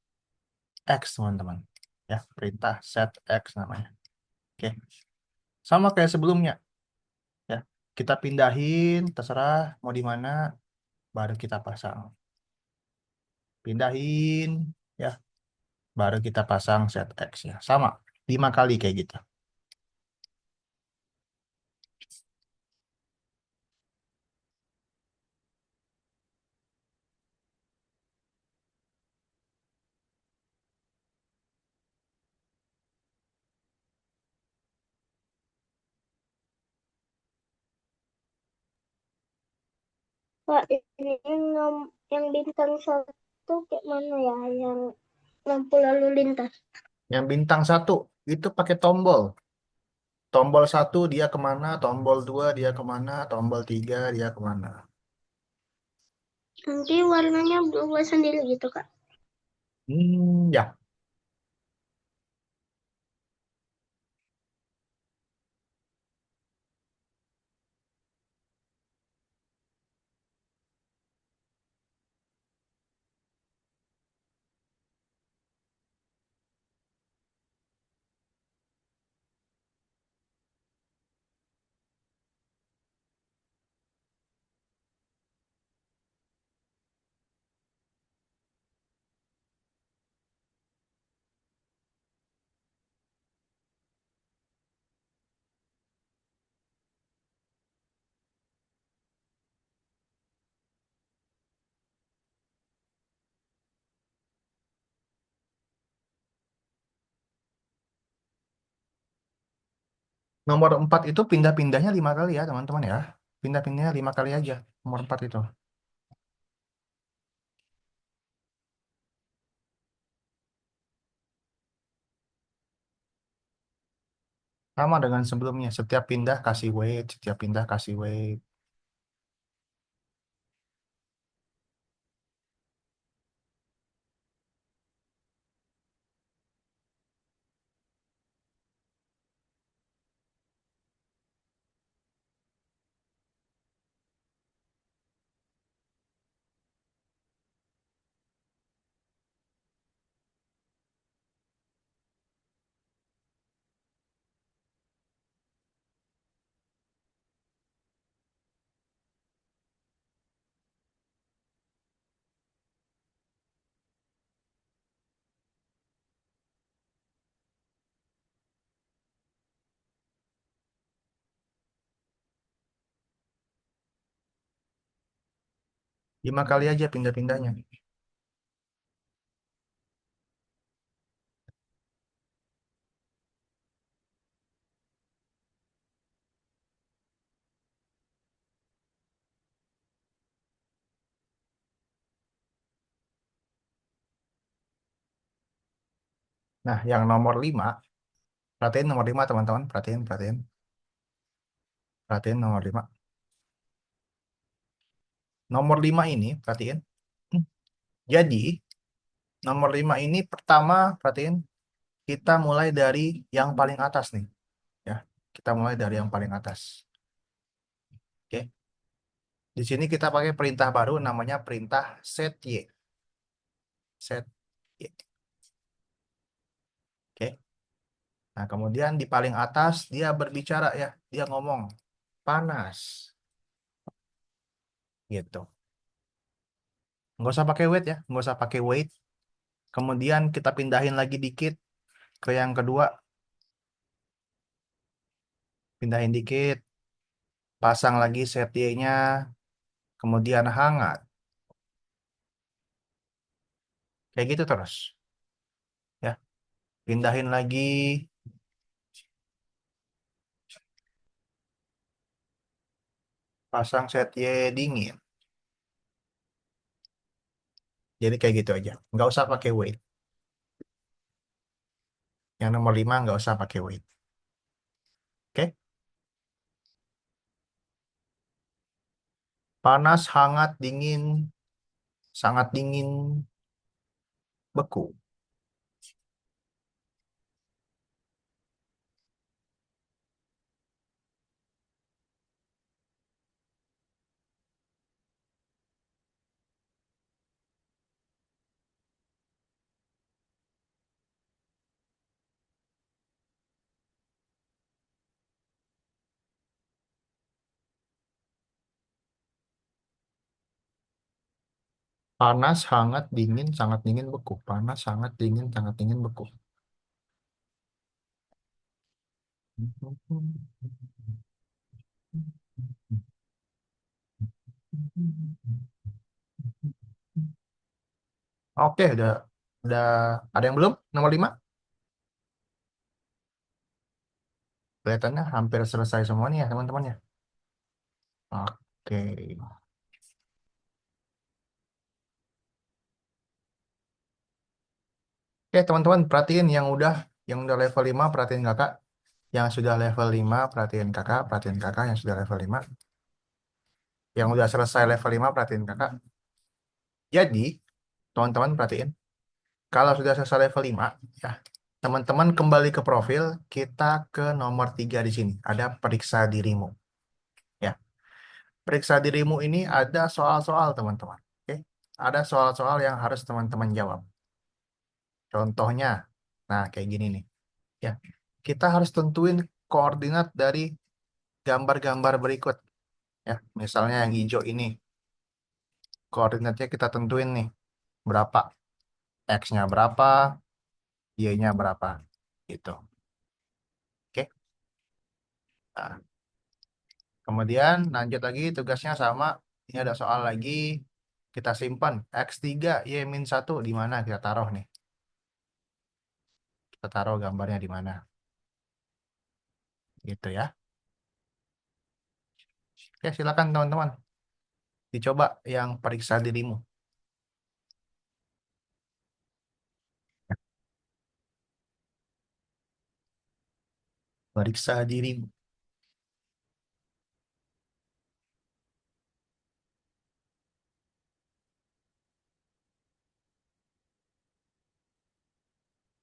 X, teman-teman. Ya, perintah set X namanya. Oke. Sama kayak sebelumnya ya. Kita pindahin terserah mau di mana baru kita pasang. Pindahin ya, baru kita pasang set X ya. Sama 5 kali kayak gitu. Pak, ini yang bintang satu kayak mana ya? Yang lampu lalu lintas. Yang bintang 1 itu pakai tombol. Tombol 1 dia kemana, tombol 2 dia kemana, tombol 3 dia kemana. Nanti warnanya berubah sendiri gitu, Kak. Ya. Nomor 4 itu pindah-pindahnya 5 kali ya, teman-teman ya. Pindah-pindahnya 5 kali aja. Nomor 4 itu. Sama dengan sebelumnya. Setiap pindah kasih wait, setiap pindah kasih wait. Lima kali aja pindah-pindahnya. Nah, yang nomor 5, perhatiin nomor 5 teman-teman. Perhatiin, perhatiin. Perhatiin nomor 5. Nomor 5 ini, perhatiin. Jadi, nomor 5 ini pertama, perhatiin. Kita mulai dari yang paling atas nih. Ya, kita mulai dari yang paling atas. Oke. Di sini kita pakai perintah baru namanya perintah set Y. Set Y. Oke. Nah, kemudian di paling atas dia berbicara ya, dia ngomong panas. Gitu. Nggak usah pakai wait ya, nggak usah pakai wait. Kemudian kita pindahin lagi dikit ke yang kedua. Pindahin dikit, pasang lagi set Y-nya, kemudian hangat. Kayak gitu terus. Ya, pindahin lagi. Pasang set Y dingin. Jadi kayak gitu aja. Nggak usah pakai weight. Yang nomor 5 nggak usah pakai weight. Oke? Panas, hangat, dingin, sangat dingin, beku. Panas, hangat, dingin, sangat dingin, beku. Panas, hangat, dingin, sangat dingin, beku. Oke, udah ada yang belum? Nomor 5? Kelihatannya hampir selesai semua nih ya, teman-teman ya. Oke. Oke, teman-teman, perhatiin yang udah level 5 perhatiin kakak. Yang sudah level 5 perhatiin kakak yang sudah level 5. Yang udah selesai level 5 perhatiin kakak. Jadi, teman-teman perhatiin, kalau sudah selesai level 5 ya, teman-teman kembali ke profil, kita ke nomor 3 di sini. Ada periksa dirimu. Ya, periksa dirimu ini ada soal-soal, teman-teman. Oke, ada soal-soal yang harus teman-teman jawab. Contohnya, nah kayak gini nih. Ya, kita harus tentuin koordinat dari gambar-gambar berikut. Ya, misalnya yang hijau ini, koordinatnya kita tentuin nih, berapa, X-nya berapa, Y-nya berapa, gitu. Oke. Nah, kemudian lanjut lagi tugasnya sama. Ini ada soal lagi. Kita simpan X3 Y-1 di mana kita taruh nih. Kita taruh gambarnya di mana. Gitu ya. Oke, silakan teman-teman. Dicoba yang periksa dirimu. Periksa dirimu.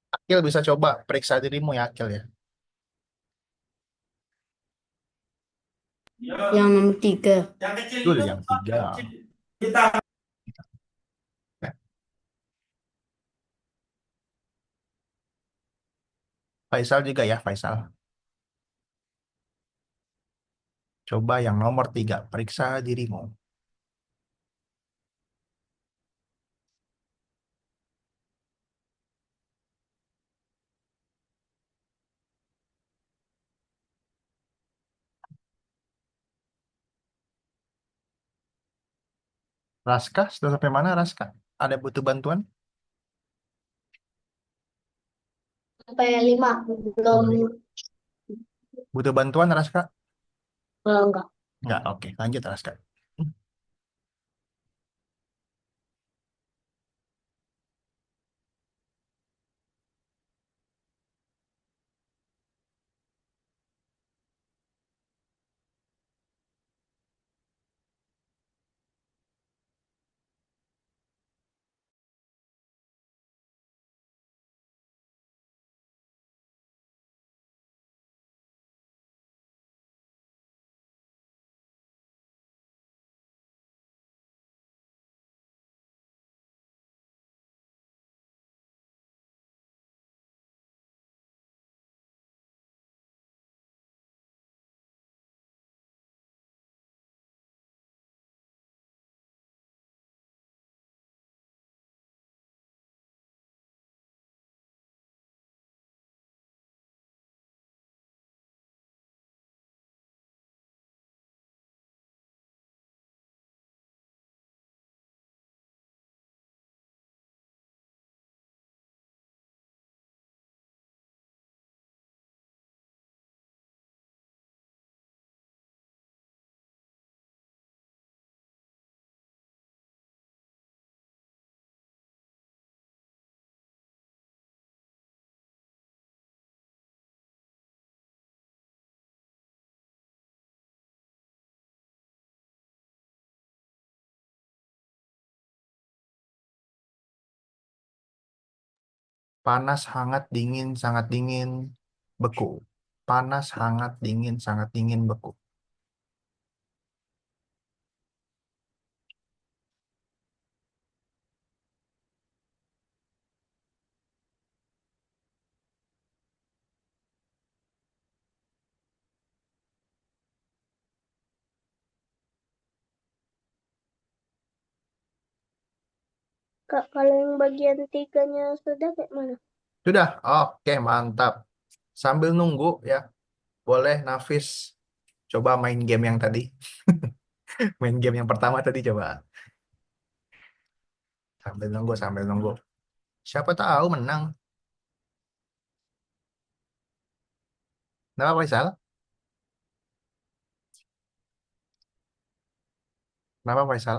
Akil bisa coba periksa dirimu ya, Akil ya. Yang nomor 3. Dulu yang 3. Faisal juga ya, Faisal. Coba yang nomor 3, periksa dirimu. Raska, sudah sampai mana Raska? Ada butuh bantuan? Sampai 5. Belum. Butuh bantuan Raska? Enggak. Enggak, oke. Lanjut Raska. Panas, hangat, dingin, sangat dingin, beku. Panas, hangat, dingin, sangat dingin, beku. Kak, kalau yang bagian tiganya sudah kayak mana? Sudah? Oke, mantap. Sambil nunggu ya, boleh Nafis coba main game yang tadi. Main game yang pertama tadi coba. Sambil nunggu, sambil nunggu. Siapa tahu menang. Kenapa Faisal? Kenapa Faisal?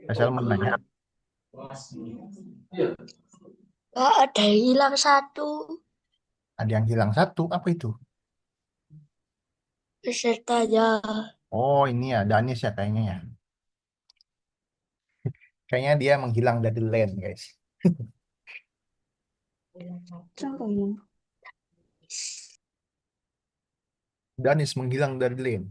Faisal mau nanya. Kak, ada yang hilang satu. Ada yang hilang satu. Apa itu? Pesertanya. Oh, ini ya, Danis ya kayaknya ya. Kayaknya dia menghilang dari lane, guys. Contohnya. Danis menghilang dari lane.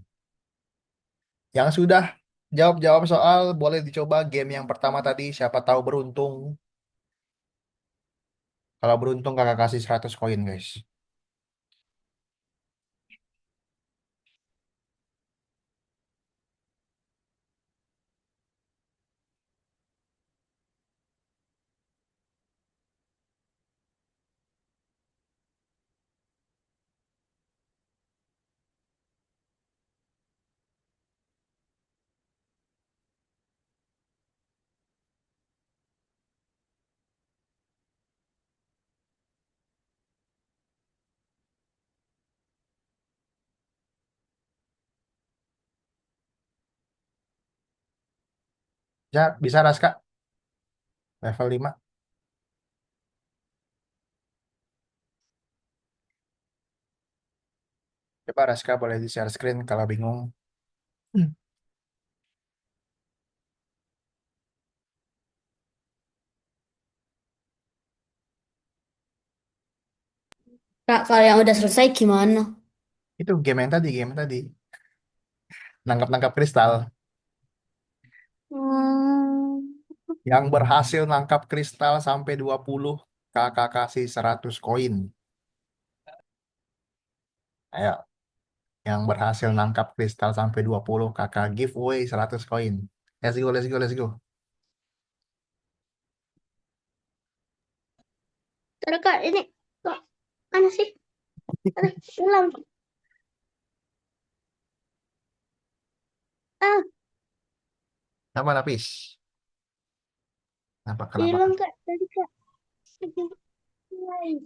Yang sudah jawab-jawab soal, boleh dicoba game yang pertama tadi. Siapa tahu beruntung. Kalau beruntung kakak kasih 100 koin, guys. Ya, bisa Raska, level 5. Coba Raska boleh di-share screen kalau bingung. Hmm. Kak, kalau yang udah selesai gimana? Itu game yang tadi. Nangkap-nangkap kristal. Hmm, Yang berhasil nangkap kristal sampai 20, kakak kasih 100 koin. Ayo, yang berhasil nangkap kristal sampai 20, kakak giveaway 100 koin. Let's go, let's go, let's go. Terus Kak, ini kok mana sih? Hilang. Ah, Apa lapis? Kenapa? hilang Kak. Tadi Kak. Hilang.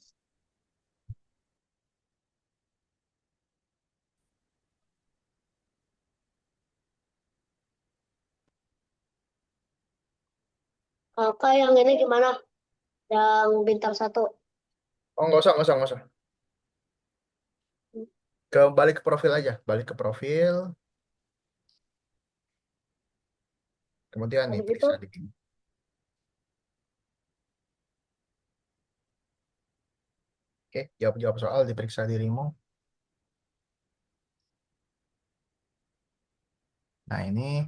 Kakak yang ini gimana? Yang bintang satu. Oh, nggak usah. Balik ke profil aja. Balik ke profil. Kemudian nih, Habis itu, periksa di. Oke, jawab-jawab soal, diperiksa dirimu. Nah, ini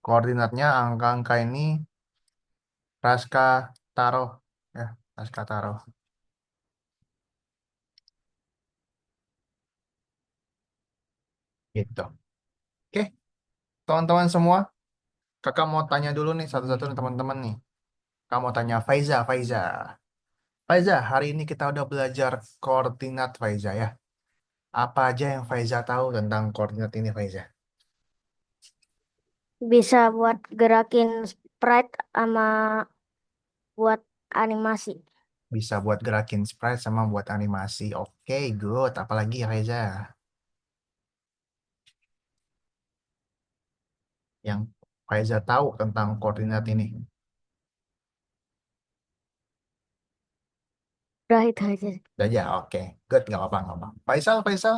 koordinatnya, angka-angka ini Raska taruh. Ya, Raska taruh. Gitu. Oke, teman-teman semua. Kakak mau tanya dulu nih, satu-satu nih teman-teman nih. Kamu mau tanya Faiza. Faiza, hari ini kita udah belajar koordinat Faiza ya. Apa aja yang Faiza tahu tentang koordinat ini Faiza? bisa buat gerakin sprite sama buat animasi. Bisa buat gerakin sprite sama buat animasi. Oke, good. Apalagi ya Faiza? Yang Faiza tahu tentang koordinat ini. Udah itu aja. Udah aja, oke. Good, nggak apa-apa, nggak apa. Faisal, Faisal,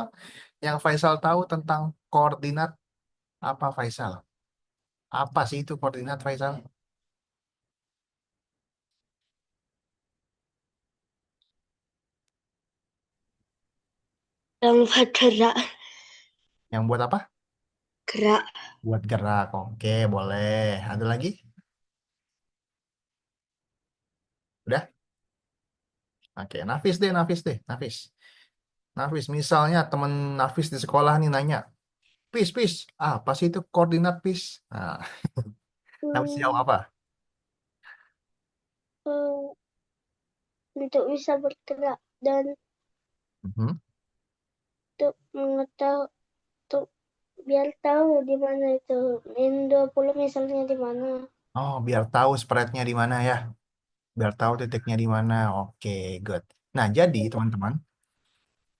yang Faisal tahu tentang koordinat apa Faisal? Apa sih itu koordinat Faisal? Yang bergerak, Yang buat apa? gerak. Buat gerak. Oke, boleh. Ada lagi? Udah? Oke, Nafis deh, Nafis deh, Nafis. Nafis, misalnya temen Nafis di sekolah nih nanya, Pis, Pis, apa sih itu koordinat Pis? Nah, Nafis jawab Hmm, apa? eh, untuk bisa bergerak dan Mhm. untuk mengetahui, untuk biar tahu di mana itu. Min 20 misalnya di mana. Oh, biar tahu spreadnya di mana ya. Biar tahu titiknya di mana. Oke, good. Nah, jadi teman-teman,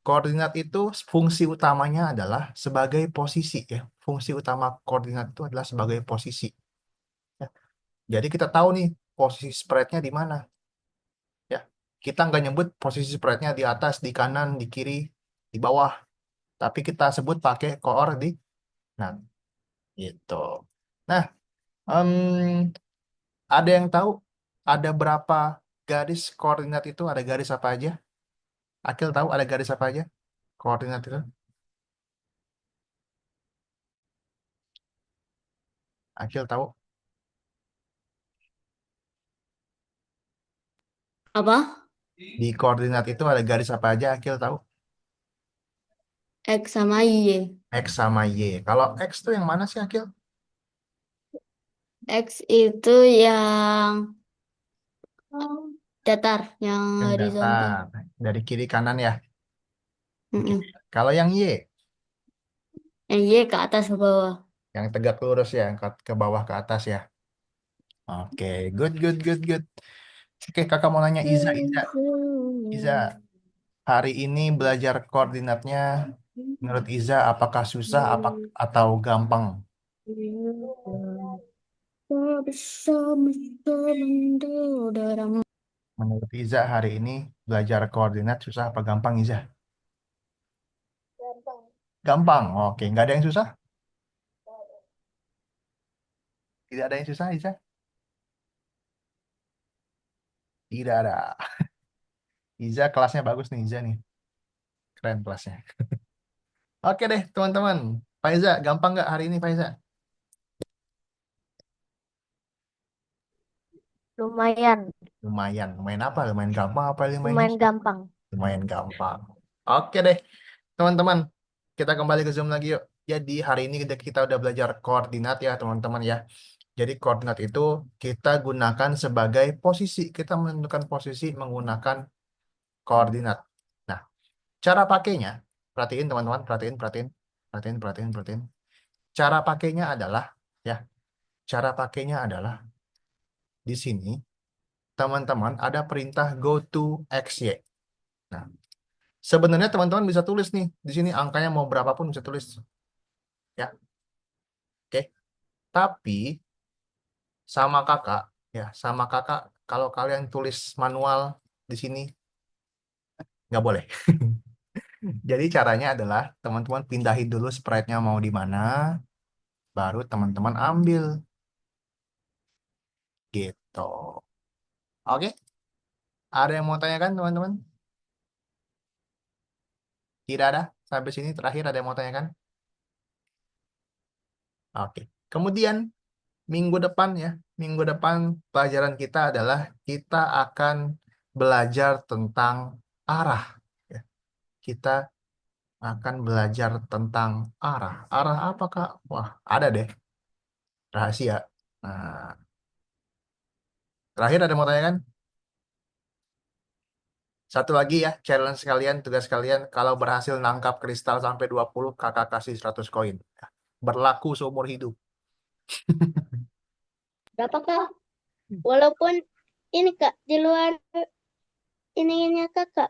koordinat itu fungsi utamanya adalah sebagai posisi ya. Fungsi utama koordinat itu adalah sebagai posisi. Ya. Jadi kita tahu nih posisi spreadnya di mana ya. Kita nggak nyebut posisi spreadnya di atas, di kanan, di kiri, di bawah. Tapi kita sebut pakai koordinat gitu. Nah, em, ada yang tahu ada berapa garis koordinat itu? Ada garis apa aja? Akil tahu ada garis apa aja? Koordinat itu? Akil tahu Apa? di koordinat itu ada garis apa aja? Akil tahu? X sama Y. X sama Y. Kalau X tuh yang mana sih Akil? X itu yang datar, yang Yang horizontal. datar. Dari kiri kanan ya. Oke. Mm-mm. Kalau yang Y, Yang Y ke atas ke bawah. yang tegak lurus ya, yang ke bawah ke atas ya. Oke, good, good, good, good. Oke, kakak mau nanya Iza, Iza. Iza, hari ini belajar koordinatnya menurut Iza apakah susah apa atau gampang? Menurut Iza hari ini belajar koordinat susah apa gampang Iza? Gampang. Gampang. Oke, nggak ada yang susah? Tidak ada yang susah Iza? Tidak ada. Iza kelasnya bagus nih Iza nih. Keren kelasnya. Oke deh teman-teman. Faiza, gampang nggak hari ini Faiza? Lumayan, Lumayan. Lumayan apa? Lumayan gampang apa lumayan lumayan susah? gampang. Lumayan gampang. Oke deh teman-teman. Kita kembali ke Zoom lagi yuk. Jadi hari ini kita udah belajar koordinat ya teman-teman ya. Jadi koordinat itu kita gunakan sebagai posisi. Kita menentukan posisi menggunakan koordinat. Nah, cara pakainya, perhatiin teman-teman, perhatiin, perhatiin, perhatiin, perhatiin, perhatiin. Cara pakainya adalah, ya, cara pakainya adalah di sini, teman-teman ada perintah go to XY. Nah, sebenarnya teman-teman bisa tulis nih, di sini angkanya mau berapapun bisa tulis, ya, oke. Tapi sama kakak, kalau kalian tulis manual di sini nggak boleh. Jadi caranya adalah teman-teman pindahin dulu sprite-nya mau di mana, baru teman-teman ambil gitu. Oke, ada yang mau tanyakan teman-teman? Tidak ada. Sampai sini terakhir ada yang mau tanyakan? Oke. Kemudian minggu depan ya, minggu depan pelajaran kita adalah kita akan belajar tentang arah. Ya. Kita akan belajar tentang arah. Arah apa Kak? Wah, ada deh. Rahasia. Nah, terakhir ada yang mau tanyakan? Satu lagi ya, challenge kalian, tugas kalian, kalau berhasil nangkap kristal sampai 20, kakak kasih 100 koin. Ya. Berlaku seumur hidup. Berapa kak? Walaupun ini kak di luar ininya kakak,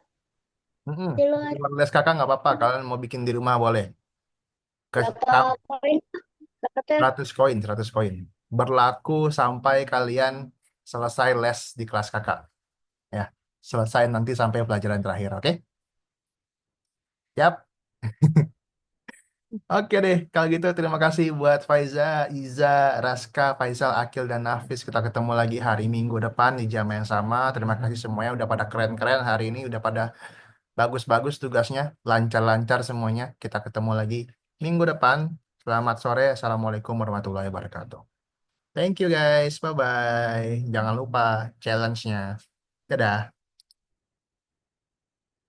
Mm-mm. di Di luar luar les kakak nggak apa-apa, kalian mau bikin di rumah boleh. berapa poin kakak 100 koin, 100 koin. Berlaku sampai kalian selesai les di kelas kakak. Ya. selesai nanti sampai pelajaran terakhir, oke? Yap. Oke deh, kalau gitu terima kasih buat Faiza, Iza, Raska, Faisal, Akil, dan Nafis. Kita ketemu lagi hari Minggu depan di jam yang sama. Terima kasih semuanya udah pada keren-keren hari ini, udah pada bagus-bagus tugasnya, lancar-lancar semuanya. Kita ketemu lagi minggu depan. Selamat sore, Assalamualaikum warahmatullahi wabarakatuh. Thank you guys, bye-bye. Jangan lupa challenge-nya. Dadah.